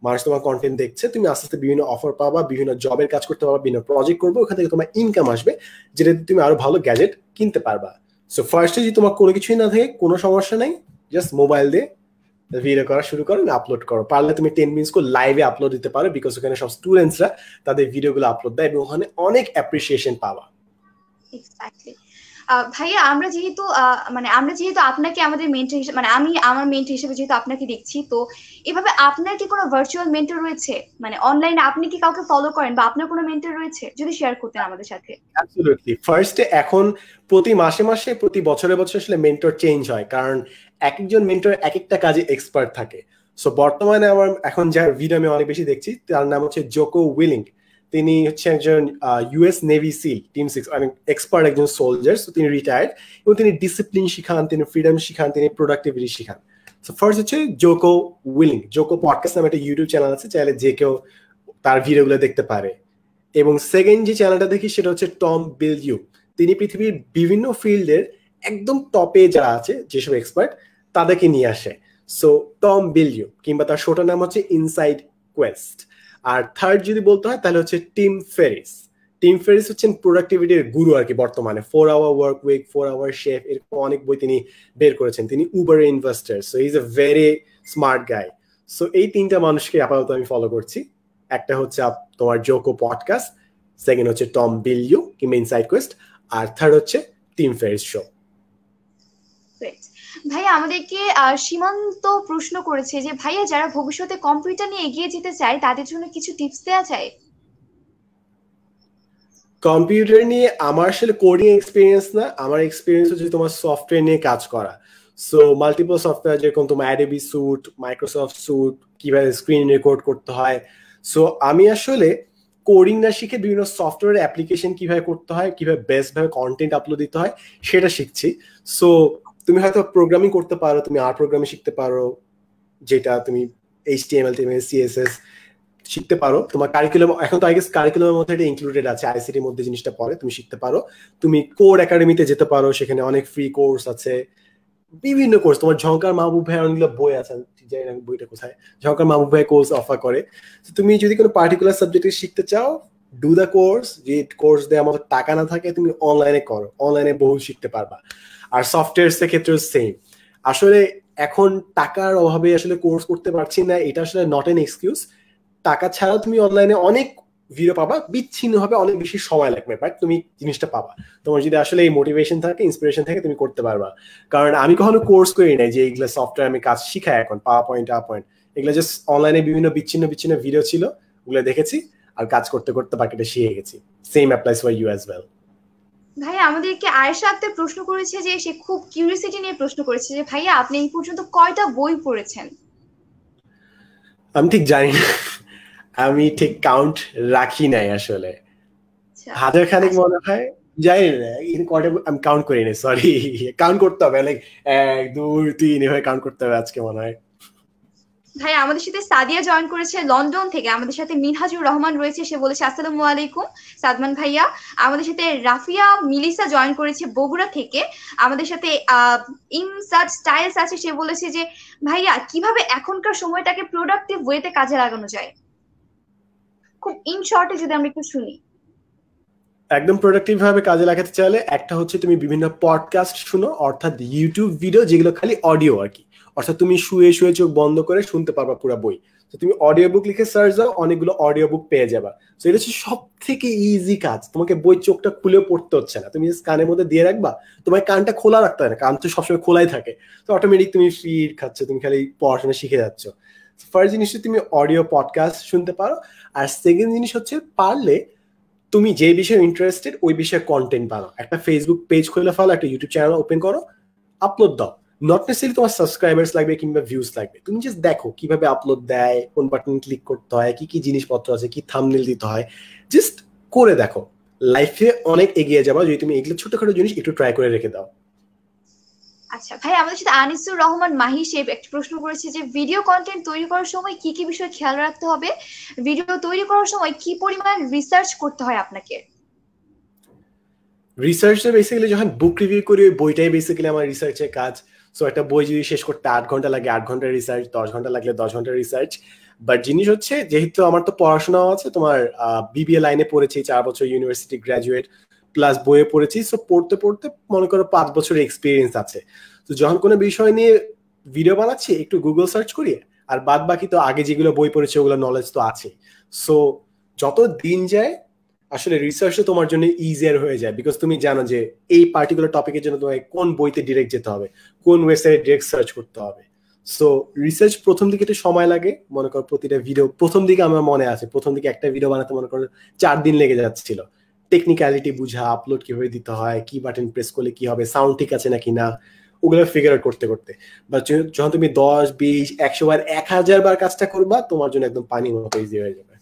মানুষ তোমার কন্টেন্ট দেখছে, তুমি আস্তে আস্তে বিভিন্ন অফার পাবা, বিভিন্ন জবের কাজ করতে পারবা, বিভিন্ন প্রজেক্ট করবে, ওখান থেকে তোমার ইনকাম আসবে, যেটা তুমি আরো ভালো গ্যাজেট কিনতে পারবা। সো ফার্স্টে যদি তোমার কোনো কিছুই না থাকে, কোনো সমস্যা নাই, জাস্ট মোবাইল দিয়ে ভিডিও করা শুরু করো, আপলোড করো। পারলে তুমি 10 মিনিটস করে লাইভে আপলোড দিতে পারো, বিকজ ওখানে সব স্টুডেন্টসরা তাদের ভিডিওগুলো আপলোড দেয় এবং ওখানে অনেক অ্যাপ্রিসিয়েশন পাবা। এক্স্যাক্টলি। ভাইয়া আমরা যেহেতু আপনাকে আমাদের মেন্টর হিসেবে, মানে আমি আমার মেন্টর হিসেবে যেহেতু আপনাকে দেখছি, তো এভাবে আপনার কি কোনো ভার্চুয়াল মেন্টর রয়েছে, মানে অনলাইনে আপনি কি কাউকে ফলো করেন বা আপনার কোনো মেন্টর রয়েছে, যদি শেয়ার করতেন আমাদের সাথে। অ্যাবসলিউটলি, ফার্স্টে এখন প্রতি মাসে মাসে প্রতি বছরে বছরে আসলে মেন্টর চেঞ্জ হয়, কারণ এক একজন মেন্টর এক একটা কাজে এক্সপার্ট থাকে। সো বর্তমানে আমার এখন যার ভিডিও আমি অনেক বেশি দেখছি, তার নাম হচ্ছে জোকো উইলিং। তিনি হচ্ছে একজন ইউএস নেভি সিল টিম 6 অনেক এক্সপার্ট একজন সোলজার। সো তিনি রিটায়ার্ড, এবং তিনি ডিসিপ্লিন শিখান, তিনি ফ্রিডম শিখান, তিনি প্রোডাক্টিভিটি শিখান। সো ফার্স্ট হচ্ছে জোকো উইলিং। জোকো পডকাস্ট নামে একটা ইউটিউব চ্যানেল আছে, চাইলে যে কেউ তার ভিডিওগুলো দেখতে পারে। এবং সেকেন্ড যে চ্যানেলটা দেখি সেটা হচ্ছে টম বিলিউ। তিনি পৃথিবীর বিভিন্ন ফিল্ডের একদম টপে যারা আছে, যেসব এক্সপার্ট, তাদেরকে নিয়ে আসে। সো টম বিলিউ, কিংবা তার শোটার নাম হচ্ছে ইনসাইড কোয়েস্ট। আর থার্ড যদি বলতে হয় তাহলে হচ্ছে টিম ফেরিস। টিম ফেরিস হচ্ছেন প্রোডাক্টিভিটির গুরু আর কি বর্তমানে। 4 hour work week, 4 hour chef, এরকম অনেক বই তিনি বের করেছেন। তিনি উবারে investor, so he is a very smart guy. So এই তিনটা মানুষকে আপাতত আমি ফলো করছি। একটা হচ্ছে তোমার জোকো পডকাস্ট, সেকেন্ড হচ্ছে টম বিলিউ কিংবা ইনসাইড কোয়েস্ট, আর থার্ড হচ্ছে টিম ফেরিস শো। ভাইয়া আমাদেরকে সীমান্ত প্রশ্ন করেছে যে ভাইয়া যারা ভবিষ্যতে কম্পিউটার নিয়ে এগিয়ে যেতে চায় তাদের জন্য কিছু টিপস দেওয়া যায়? কম্পিউটার নিয়ে আমার আসলে কোডিং এক্সপিরিয়েন্স না, আমার এক্সপিরিয়েন্স হচ্ছে তোমার সফটওয়্যার নিয়ে কাজ করা। সো মাল্টিপল সফটওয়্যার যেরকম তোমার অ্যাডোবি স্যুট, মাইক্রোসফট স্যুট, কিভাবে স্ক্রিন রেকর্ড করতে হয়। সো আমি আসলে কোডিং না শিখে বিভিন্ন সফটওয়্যার অ্যাপ্লিকেশন কিভাবে করতে হয়, কিভাবে বেস্ট ভাবে কন্টেন্ট আপলোড দিতে হয় সেটা শিখছি। সো তুমি হয়তো প্রোগ্রামিং করতে পারো, তুমি আর প্রোগ্রামিং শিখতে পারো, যেটা তুমি HTML, CSS শিখতে পারো। তোমার কারিকুলাম এখন তো আই গেস কারিকুলামের মধ্যে এটা ইনক্লুডেড আছে, আইসিটির মধ্যে জিনিসটা পড়ে, তুমি শিখতে পারো। তুমি কোড একাডেমিতে যেতে পারো, সেখানে অনেক ফ্রি কোর্স আছে, বিভিন্ন কোর্স। তোমার ঝঙ্কার মাহবুব ভাই অনেকগুলো বই আছে, জানি না বইটা কোথায়, ঝঙ্কার মাহবুব ভাই কোর্স অফার করে। তুমি যদি কোনো পার্টিকুলার সাবজেক্টে শিখতে চাও, ডু দ্য কোর্স। যে কোর্স দেওয়ার মতো টাকা না থাকে তুমি অনলাইনে করো, অনলাইনে বহু শিখতে পারবা। আর সফটওয়্যারস এর ক্ষেত্রেও সেম। আসলে এখন টাকার অভাবে আসলে কোর্স করতে পারছি না, এটা আসলে নট এন এক্সকিউজ। টাকা ছাড়াও তুমি অনলাইনে অনেক ভিডিও পাবা, বিচ্ছিন্ন হবে, অনেক বেশি সময় লাগবে, বাট তুমি জিনিসটা পাবা। তোমার যদি আসলে এই মোটিভেশন থাকে, ইন্সপিরেশন থাকে, তুমি করতে পারবা। কারণ আমি কখনো কোর্স করি নাই যে এইগুলো সফটওয়্যার আমি কাজ শিখাই এখন, পাওয়ার পয়েন্ট এগুলো জাস্ট অনলাইনে বিভিন্ন বিচ্ছিন্ন বিচ্ছিন্ন ভিডিও ছিল, ওগুলো দেখেছি আর কাজ করতে করতে বাকিটা শিখে গেছি। Same applies for you as well. ভাইয়া আমাদেরকে আয়েশা আক্তার প্রশ্ন করেছে যে সে খুব কিউরিওসিটি নিয়ে প্রশ্ন করেছে যে ভাইয়া আপনি এই পর্যন্ত কয়টা বই পড়েছেন? আমি ঠিক জানি না, আমি ঠিক কাউন্ট রাখি নাই আসলে, হাজার খানিক মনে হয়, জানি না কয়টা আমি কাউন্ট করি নাই, সরি। কাউন্ট করতে হবে, লাইক 1 2 3 এভাবে কাউন্ট করতে হবে আজকে মনে হয়। ভাই আমাদের সাথে সাদিয়া জয়েন করেছে লন্ডন থেকে, আমাদের সাথে মিনহাজুর রহমান রয়েছে, সে বলেছে আসসালামু আলাইকুম সাদমান ভাইয়া। আমাদের সাথে রাফিয়া মিলিসা জয়েন করেছে বগুড়া থেকে। আমাদের সাথে ইনসার্ট স্টাইলস আছে, সে বলেছে যে ভাইয়া কিভাবে এখনকার সময়টাকে প্রোডাক্টিভ ওয়েতে কাজে লাগানো যায়, খুব ইন শর্টে যদি আমরা একটু শুনি। একদম প্রোডাক্টিভ ভাবে কাজে লাগাতে চাইলে একটা হচ্ছে তুমি বিভিন্ন পডকাস্ট শুনো, অর্থাৎ ইউটিউব ভিডিও যেগুলো খালি অডিও আর কি, অর্থাৎ তুমি শুয়ে শুয়ে চোখ বন্ধ করে শুনতে পারবা পুরো বই। তো তুমি অডিও বুক লিখে সার্চ দাও, অনেকগুলো অডিও বুক পেয়ে যাবা। তো এটা হচ্ছে সব থেকে ইজি কাজ, তোমাকে বই চোখটা খুলেও পড়তে হচ্ছে না, তুমি কানের মধ্যে দিয়ে রাখবা, তোমার কানটা খোলা রাখতে হয় না, কান তো সবসময় খোলাই থাকে, তো অটোমেটিক তুমি ফিড খাচ্ছ, তুমি খালি পড়াশোনা শিখে যাচ্ছ। ফার্স্ট জিনিস তুমি অডিও পডকাস্ট শুনতে পারো। আর সেকেন্ড জিনিস হচ্ছে পারলে তুমি যে বিষয়ে ইন্টারেস্টেড ওই বিষয়ে কন্টেন্ট বানাও, একটা ফেসবুক পেজ খুলে ফেলো, একটা ইউটিউব চ্যানেল ওপেন করো, আপলোড দাও। নট নেসেসারিলি তোমার সাবস্ক্রাইবার্স লাগবে কিংবা ভিউজ লাগবে, তুমি জাস্ট দেখো কিভাবে আপলোড দেয়, কোন বাটন ক্লিক করতে হয়, কি কি জিনিসপত্র আছে, কি থাম্বনেল দিতে হয়, জাস্ট করে দেখো। লাইফে অনেক এগিয়ে যাবা যদি তুমি এগুলো ছোটখাটো জিনিস একটু ট্রাই করে রেখে দাও। আচ্ছা ভাই আমাদের সাথে আনিসুর রহমান মাহি সাহেব একটা প্রশ্ন করেছে যে ভিডিও কন্টেন্ট তৈরি করার সময় কি কি বিষয় খেয়াল রাখতে হবে, ভিডিও তৈরি করার সময় কি পরিমাণ রিসার্চ করতে হয় আপনাকে? রিসার্চে বেসিক্যালি যখন বুক রিভিউ করি, ওই বইটাই বেসিক্যালি আমার রিসার্চের কাজ। সো একটা বই যদি শেষ করতে 8 ঘন্টা লাগে, 8 ঘন্টা রিসার্চ, 10 ঘন্টা লাগলে 10 ঘন্টা রিসার্চ। বাট জিনিস হচ্ছে যেহেতু আমার তো পড়াশোনাও আছে, তোমার বিবিএ লাইনে পড়েছি, 4 বছর ইউনিভার্সিটি গ্রাজুয়েট প্লাস বইয়ে পড়েছি। সো পড়তে পড়তে মনে করো 5 বছরের এক্সপিরিয়েন্স আছে। তো যখন কোনো বিষয় নিয়ে ভিডিও বানাচ্ছি একটু গুগল সার্চ করি, আর বাদ বাকি তো আগে যেগুলো বই পড়েছে ওগুলো নলেজ তো আছে। সো যত দিন যায় আসলে রিসার্চটা তোমার জন্য ইজিয়ার হয়ে যায়, বিকজ তুমি জানো যে এই পার্টিকুলার টপিকের জন্য তোমাকে কোন বইতে ডিরেক্ট যেতে হবে, কোন ওয়েবসাইটে ডিরেক্ট সার্চ করতে হবে। সো রিসার্চ প্রথম দিকে একটু সময় লাগে, মনে করো প্রতিটা ভিডিও প্রথম দিকে আমার মনে আছে, প্রথম দিকে একটা ভিডিও বানাতে মনে করো 4 দিন লেগে যাচ্ছিল, টেকনিক্যালিটি বুঝা, আপলোড কিভাবে দিতে হয়, কি বাটন প্রেস করলে কি হবে, সাউন্ড ঠিক আছে নাকি না, ওগুলো ফিগার আউট করতে করতে। বা যখন তুমি 10 20 100 বার 1000 বার কাজটা করবা, তোমার জন্য একদম পানির মতো ইজি হয়ে যাবে।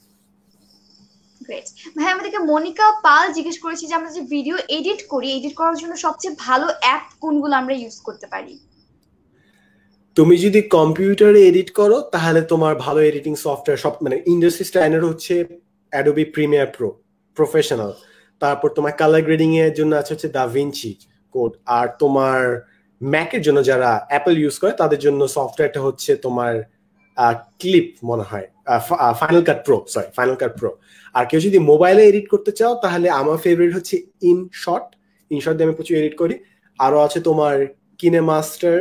গ্রেট ভাই আমাদেরকে মনিকা পাল জিজ্ঞেস করেছে যে আমরা যে ভিডিও এডিট করি, এডিট করার জন্য সবচেয়ে ভালো অ্যাপ কোনগুলো আমরা ইউজ করতে পারি? তুমি যদি কম্পিউটারে এডিট করো তাহলে তোমার ভালো এডিটিং সফটওয়্যার সব মানে ইন্ডাস্ট্রি স্ট্যান্ডার্ড হচ্ছে অ্যাডোবি প্রিমিয়ার প্রো প্রফেশনাল। তারপর তোমার কালার গ্রেডিং এর জন্য আছে হচ্ছে দাভিঞ্চি কোড। আর তোমার ম্যাকের জন্য যারা অ্যাপল ইউজ করে তাদের জন্য সফটওয়্যারটা হচ্ছে তোমার ক্লিপ মনে হয়, ফাইনাল কাট প্রো। আর কেউ যদি মোবাইলে এডিট করতে চাও তাহলে আমার ফেভারিট হচ্ছে ইনশট দিয়ে আমি প্রচুর এডিট করি। আরো আছে তোমার কিনেমাস্টার,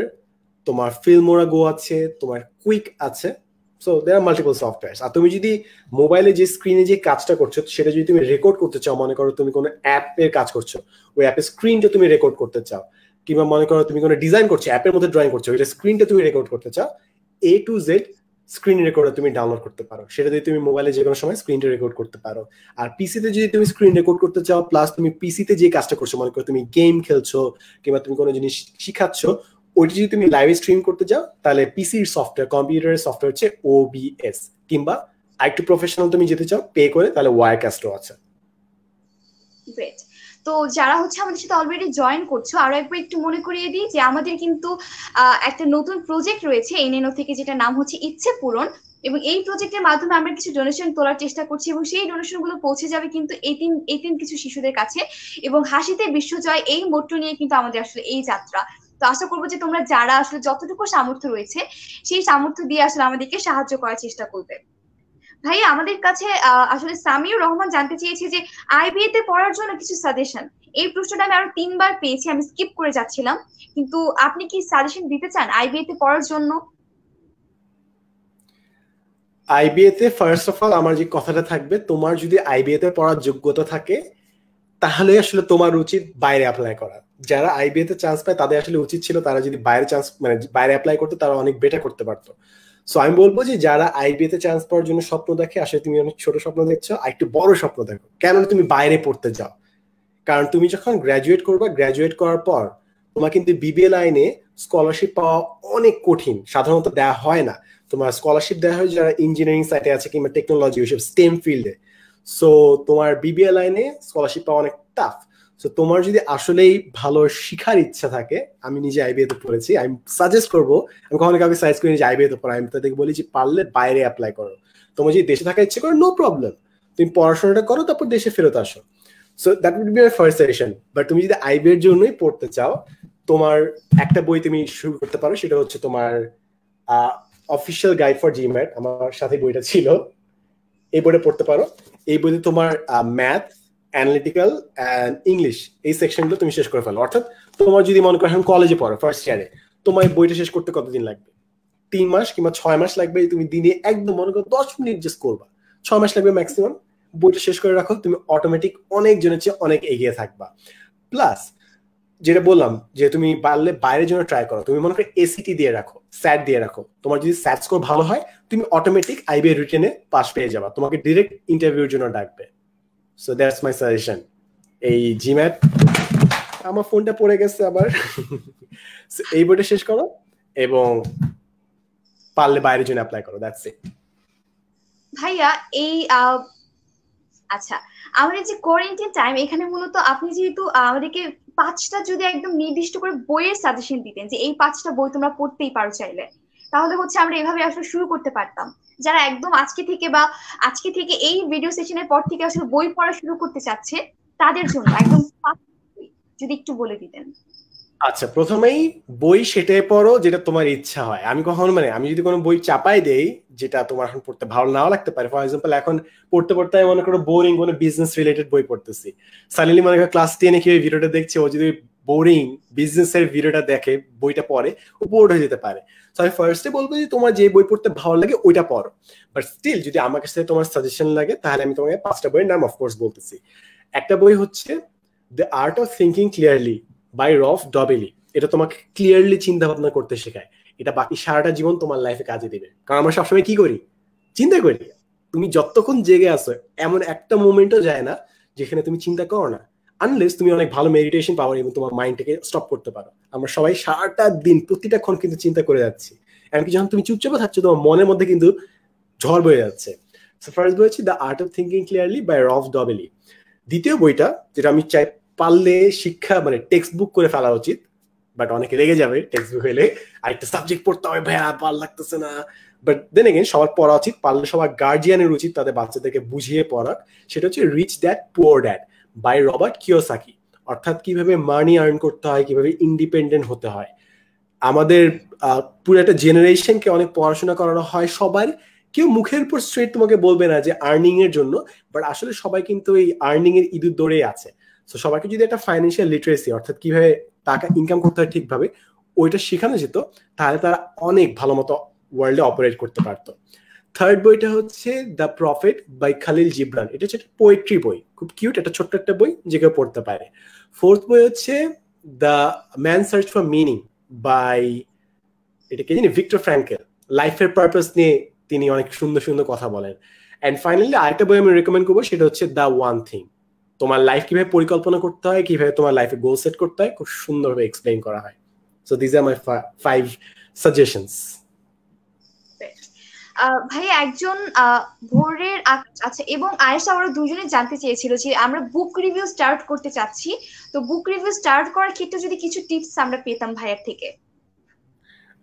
তোমার ফিল্মোরা গো আছে, তোমার কুইক আছে। So there are multiple software. আর তুমি যদি মোবাইলে যে স্ক্রিনে যে কাজটা করছো সেটা যদি তুমি রেকর্ড করতে চাও, মনে করো তুমি কোনো অ্যাপের কাজ করছো, ওই অ্যাপের স্ক্রিনটা তুমি রেকর্ড করতে চাও, কিংবা মনে করো তুমি কোনো ডিজাইন করছো, অ্যাপের মধ্যে ড্রয়িং করছো, ওইটা স্ক্রিনটা তুমি রেকর্ড করতে চাও, A to Z screen recorder তুমি ডাউনলোড করতে পারো। সেটা দিয়ে তুমি মোবাইলে যে কোনো সময় স্ক্রিনটা রেকর্ড করতে পারো। আর পিসিতে যদি তুমি স্ক্রিন রেকর্ড করতে চাও, প্লাস তুমি পিসিতে যে কাজটা করছো, মনে করো তুমি গেম খেলছো কিংবা তুমি কোনো জিনিস শিখাচ্ছ, ওইটা যদি তুমি লাইভ স্ট্রিম করতে চাও তাহলে পিসির সফটওয়্যার, কম্পিউটারের সফটওয়্যার হচ্ছে OBS। কিংবা আরেকটু প্রফেশনাল তুমি যেতে চাও পে করে, তাহলে ওয়ারকাস্টও আছে। গ্রেট। তো যারা হচ্ছে আমাদের সাথে অলরেডি জয়েন করছো, আরো একবার একটু মনে করিয়ে দিই যে আমাদের কিন্তু একটা নতুন প্রজেক্ট রয়েছে এনএনও থেকে, যেটা নাম হচ্ছে ইচ্ছে পূরণ। এবং এই প্রজেক্টের মাধ্যমে আমরা কিছু ডোনেশন তোলার চেষ্টা করছি এবং সেই ডোনেশন গুলো পৌঁছে যাবে কিন্তু এতিম কিছু শিশুদের কাছে। এবং হাসিতে বিশ্বজয় এই মোট্টো নিয়ে কিন্তু আমাদের আসলে এই যাত্রা। তো আশা করবো যে তোমরা যারা আসলে যতটুকু সামর্থ্য রয়েছে সেই সামর্থ্য দিয়ে আসলে আমাদেরকে সাহায্য করার চেষ্টা করবে। ভাইয়া আমাদের কাছে আসলে সামিউর রহমান জানতে চেয়েছে যে আইবিএ তে পড়ার জন্য কিছু সাজেশন। এই প্রশ্নটা আমি আরো 3বার পেয়েছি, আমি স্কিপ করে যাচ্ছিলাম, কিন্তু আপনি কি সাজেশন দিতে চান আইবিএ তে পড়ার জন্য? আইবিএ তে ফার্স্ট অফ অল আমার যে কথাটা থাকবে, তোমার যদি আইবিএ তে পড়ার যোগ্যতা থাকে তাহলে আসলে তোমার উচিত বাইরে অ্যাপ্লাই করা। যারা আইবিএ তে চান্স পায় তাদের আসলে উচিত ছিল তারা যদি বাইরে চান্স মানে বাইরে অ্যাপ্লাই করতে, তারা অনেক বেটার করতে পারতো। সো আমি বলবো যে যারা আইবিএ তে চান্স পাওয়ার জন্য স্বপ্ন দেখে, আসলে তুমি অনেক ছোট স্বপ্ন দেখছো, আর একটু বড় স্বপ্ন দেখো। কেন তুমি বাইরে পড়তে যাও? কারণ তুমি যখন গ্রাজুয়েট করবে, গ্রাজুয়েট করার পর তোমার কিন্তু বিবিএ লাইনে স্কলারশিপ পাওয়া অনেক কঠিন, সাধারণত দেওয়া হয় না। তোমার স্কলারশিপ দেওয়া হয় যারা ইঞ্জিনিয়ারিং সাইডে আছে কিংবা টেকনোলজি, ওইসব স্টেম ফিল্ডে। সো তোমার বিবিএ লাইনে স্কলারশিপ পাওয়া অনেক টাফ। সো তোমার যদি আসলেই ভালো শিখার ইচ্ছা থাকে, আমি নিজে আইবিএ তে পড়েছি, আমি সাজেস্ট করবো, আমি কখনো কাউকে সাজেস্ট করি যে আইবিএ তে পড়া, আমি তাদেরকে বলি যে পারলে বাইরে অ্যাপ্লাই করো। তোমার যদি দেশে থাকার ইচ্ছে করো, নো প্রবলেম, তুমি পড়াশোনাটা করো, তারপর দেশে ফেরত আসো। So that would be my first suggestion. But তুমি যদি আইবিএর জন্যই পড়তে চাও, তোমার একটা বই তুমি শুরু করতে পারো, সেটা হচ্ছে তোমার অফিসিয়াল গাইড ফর জিম্যাট। আমার সাথে বইটা ছিল, এই বইটা পড়তে পারো। এই বইতে তোমার ম্যাথ, অ্যানালিটিক্যাল অ্যান্ড ইংলিশ এই সেকশনগুলো তুমি শেষ করে ফেলো। অর্থাৎ তোমার যদি মনে করো এখন কলেজে পড়ো, ফার্স্ট ইয়ারে, তোমার বইটা শেষ করতে কতদিন লাগবে? 3 মাস কিংবা 6 মাস লাগবে। তুমি দিনে একদম মনে করো 10 মিনিট জাস্ট করবা, 6 মাস লাগবে ম্যাক্সিমাম। বইটা শেষ করে রাখো, তুমি অটোমেটিক অনেক জনের চেয়ে অনেক এগিয়ে থাকবা। প্লাস যেটা বললাম যে তুমি পারলে বাইরের জন্য ট্রাই করো। তুমি মনে করো এসিটি দিয়ে রাখো, স্যাট দিয়ে রাখো। তোমার যদি স্যাট স্কোর ভালো হয়, তুমি অটোমেটিক আইবিএ রিটেনে পাস পেয়ে যাবা, তোমাকে ডিরেক্ট ইন্টারভিউর জন্য ডাকবে। So that's my suggestion. এই জিম্যাট, আমার ফোনটা পড়ে গেছে আবার। এই বইটা শেষ করো এবং পারলে বাইরের জন্য অ্যাপ্লাই করো, দ্যাটস ইট। ভাইয়া এই আচ্ছা, আমাদের যে কোয়ারেন্টাইন টাইম, এখানে মূলত আপনি যেহেতু আমাদেরকে 5টা যদি একদম নির্দিষ্ট করে বইয়ের সাজেশন দিতেন যে এই 5টা বই তোমরা পড়তেই পারো চাইলে, তাহলে হচ্ছে আমরা এভাবে আসলে শুরু করতে পারতাম। যারা একদম আজকে থেকে এই ভিডিও সেশনের পর থেকে আসলে বই পড়া শুরু করতে চাচ্ছে, তাদের জন্য একদম যদি একটু বলে দিতেন। আচ্ছা, প্রথমেই বই সেটাই পড়ো যেটা তোমার ইচ্ছা হয়। আমি কখনো আমি যদি কোনো বই চাপাই দেই যেটা তোমার এখন পড়তে ভালো নাও লাগতে পারে, ফর এক্সাম্পল এখন পড়তে পড়তে আমি মনে করো বোরিং কোনো বিজনেস রিলেটেড বই পড়তেছি, সাডেনলি মনে করো ক্লাস 10-এ কি ভিডিওটা দেখছে, ও যদি বোরিং বিজনেসের ভিডিওটা দেখে, বইটা পড়ে, ও বোর্ড হয়ে যেতে পারে। তো আমি ফার্স্টে বলবো যে তোমার যে বই পড়তে ভালো লাগে ওইটা পড়ো। বাট স্টিল যদি আমার কাছে তোমার সাজেশন লাগে, তাহলে আমি তোমাকে 5টা বইয়ের নাম অফকোর্স বলতেছি। একটা বই হচ্ছে the art of thinking clearly by Rolf Dobelli. এটা তোমাকে ক্লিয়ারলি চিন্তা ভাবনা করতে শেখায়। এটা বাকি সারাটা জীবন তোমার লাইফে কাজে দিবে। কারণ আমরা সবসময় কি করি? চিন্তা করি। তুমি যতক্ষণ জেগে আসো, এমন একটা মোমেন্টও যায় না যেখানে তুমি চিন্তা করো না, আনলেস তুমি অনেক ভালো মেডিটেশন পাওয়ার এবং তোমার মাইন্ডটাকে স্টপ করতে পারো। আমরা সবাই সারাটা দিন প্রতিটা ক্ষণ কিন্তু চিন্তা করে যাচ্ছি। এমনকি যখন তুমি চুপচাপ থাকছো, তোমার মনের মধ্যে কিন্তু ঝড় বয়ে যাচ্ছে। সো ফার্স্ট বই হচ্ছে the art of thinking clearly by Rolf Dobelli. দ্বিতীয় বইটা যেটা আমি চাই পারলে শিক্ষা টেক্সট বুক করে ফেলা উচিত, বাট অনেকে রেগে যাবে টেক্সট বুক হলে, আরেকটা সাবজেক্ট পড়তে হবে ভাইয়া, ভালো লাগতেছে না। বাট দেন এগেইন সবার পড়া উচিত, পারলে সবার গার্জিয়ানের উচিত তাদের বাচ্চাদেরকে বুঝিয়ে পড়াক। সেটা হচ্ছে Rich Dad Poor Dad by Robert Kiyosaki. অর্থাৎ কিভাবে মানি আর্ন করতে হয়, কিভাবে ইন্ডিপেন্ডেন্ট হতে হয়। আমাদের পুরো একটা জেনারেশনকে অনেক পড়াশোনা করানো হয় সবার। কেউ মুখের উপর স্ট্রেট তোমাকে বলবে না যে আর্নিং এর জন্য, বাট আসলে সবাই কিন্তু এই আর্নিং এর ইঁদুর দৌড়ে আছে। তো সবাইকে যদি একটা ফাইন্যান্সিয়াল লিটারেসি, অর্থাৎ কিভাবে টাকা ইনকাম করতে হয় ঠিকভাবে, ওইটা শেখানো যেত, তাহলে তারা অনেক ভালো মতো ওয়ার্ল্ডে অপারেট করতে পারতো। থার্ড বইটা হচ্ছে the Prophet by Khalil Gibran. এটা হচ্ছে একটা পোয়েট্রি বই, খুব কিউট, একটা ছোট্ট একটা বই যে কেউ পড়তে পারে। ফোর্থ বই হচ্ছে the man search for meaning by, এটা কে জানি, ভিক্টর ফ্র্যাঙ্কেল। লাইফের পারপাস নিয়ে তিনি অনেক সুন্দর সুন্দর কথা বলেন। অ্যান্ড ফাইনালি আরেকটা বই আমি রেকমেন্ড করবো, সেটা হচ্ছে দ্য ওয়ান থিং। তোমার লাইফ কিভাবে পরিকল্পনা করতে হয়, কিভাবে তোমার লাইফে গোল সেট করতে হয়, খুব সুন্দরভাবে এক্সপ্লেইন করা হয়। So this are my 5 suggestions. ভাই একজন ভোরের আচ্ছা, এবং আয়েশা, ওরা দুজনে জানতে চেয়েছিল যে আমরা বুক রিভিউ স্টার্ট করতে চাচ্ছি, তো বুক রিভিউ স্টার্ট করার ক্ষেত্রে যদি কিছু টিপস আমরা পেতাম ভাইয়ের থেকে।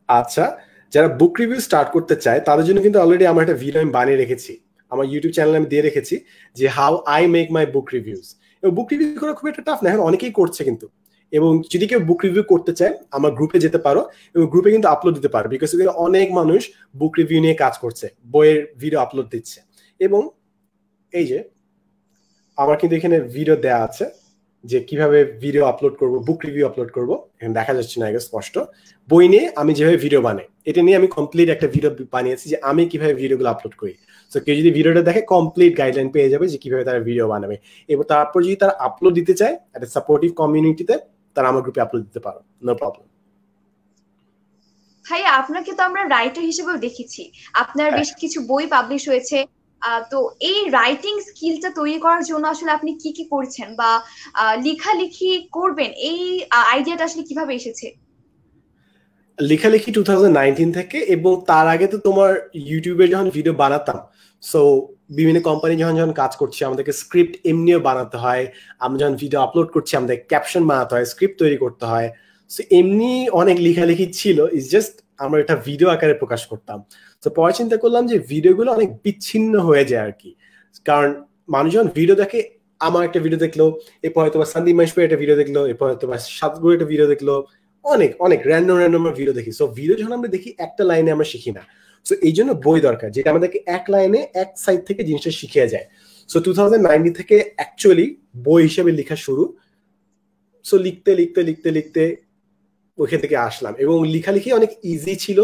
আচ্ছা, যারা বুক রিভিউ স্টার্ট করতে চায় তাদের জন্য কিন্তু অলরেডি আমার একটা ভিডিও আমি বানিয়ে রেখেছি, আমার ইউটিউব চ্যানেলে আমি দিয়ে রেখেছি, যে how I make my book reviews. এবং বুক রিভিউ করা খুব একটা টাফ না, এখন অনেকেই করছে কিন্তু। এবং যদি কেউ বুক রিভিউ করতে চায় আমার গ্রুপে যেতে পারো, এবং গ্রুপে কিন্তু আপলোড দিতে পারো, বিকজ অনেক মানুষ বুক রিভিউ নিয়ে কাজ করছে, বইয়ের ভিডিও আপলোড দিচ্ছে। এবং এই যে আমার কিন্তু এখানে ভিডিও দেয়া আছে যে কিভাবে ভিডিও আপলোড করব, বুক রিভিউ আপলোড করব। এখানে দেখা যাচ্ছে না আগে স্পষ্ট, বই নিয়ে আমি যেভাবে ভিডিও বানাই এটা নিয়ে আমি কমপ্লিট একটা ভিডিও বানিয়েছি যে আমি কিভাবে ভিডিওগুলো আপলোড করি। তো কেউ যদি ভিডিওটা দেখে কমপ্লিট গাইডলাইন পেয়ে যাবে যে কিভাবে তারা ভিডিও বানাবে। এবং তারপর যদি তারা আপলোড দিতে চায় একটা সাপোর্টিভ কমিউনিটিতে, তারা আমার গ্রুপে আপলোড দিতে পারো, নো প্রবলেম। ভাইয়া আপনাকে তো আমরা রাইটার হিসেবেও দেখেছি, আপনার বেশ কিছু বই পাবলিশ হয়েছে, তো এই রাইটিং স্কিলটা তৈরি করার জন্য আসলে আপনি কি কি করছেন, বা লেখালেখি করবেন, এই আইডিয়াটা আসলে কিভাবে এসেছে? লেখালেখি 2019 থেকে, এবং তার আগে তো তোমার ইউটিউবে যখন ভিডিও বানাতাম, সো বিভিন্ন কোম্পানি যখন যখন কাজ করছি আমাদেরকে স্ক্রিপ্ট এমনিও বানাতে হয়, আমরা যখন ভিডিও আপলোড করছি আমাদের ক্যাপশন বানাতে হয়, স্ক্রিপ্ট তৈরি করতে হয়। সো এমনি অনেক লেখালেখি ছিল, ইটস জাস্ট আমরা এটা ভিডিও আকারে প্রকাশ করতাম। তো পরে চিন্তা করলাম যে ভিডিওগুলো অনেক বিচ্ছিন্ন হয়ে যায় আর কি, কারণ মানুষ যখন ভিডিও দেখে, আমার একটা ভিডিও দেখলো, এরপর হয়তো সন্দীপ মাহেশ্বরী একটা ভিডিও দেখলো, এরপর হয়তো সাতগুরু একটা ভিডিও দেখলো, অনেক অনেক র্যান্ডম ভিডিও দেখি। সো ভিডিও যখন আমরা দেখি একটা লাইনে আমরা শিখি না, সো এই জন্য বই দরকার, যেটা আমাদেরকে এক লাইনে এক সাইড থেকে জিনিসটা শিখিয়ে যায়। সো 2019 থেকে অ্যাকচুয়ালি বই হিসেবে লেখা শুরু। সো লিখতে লিখতে লিখতে লিখতে ওইখান থেকে আসলাম, এবং লেখালেখি অনেক ইজি ছিল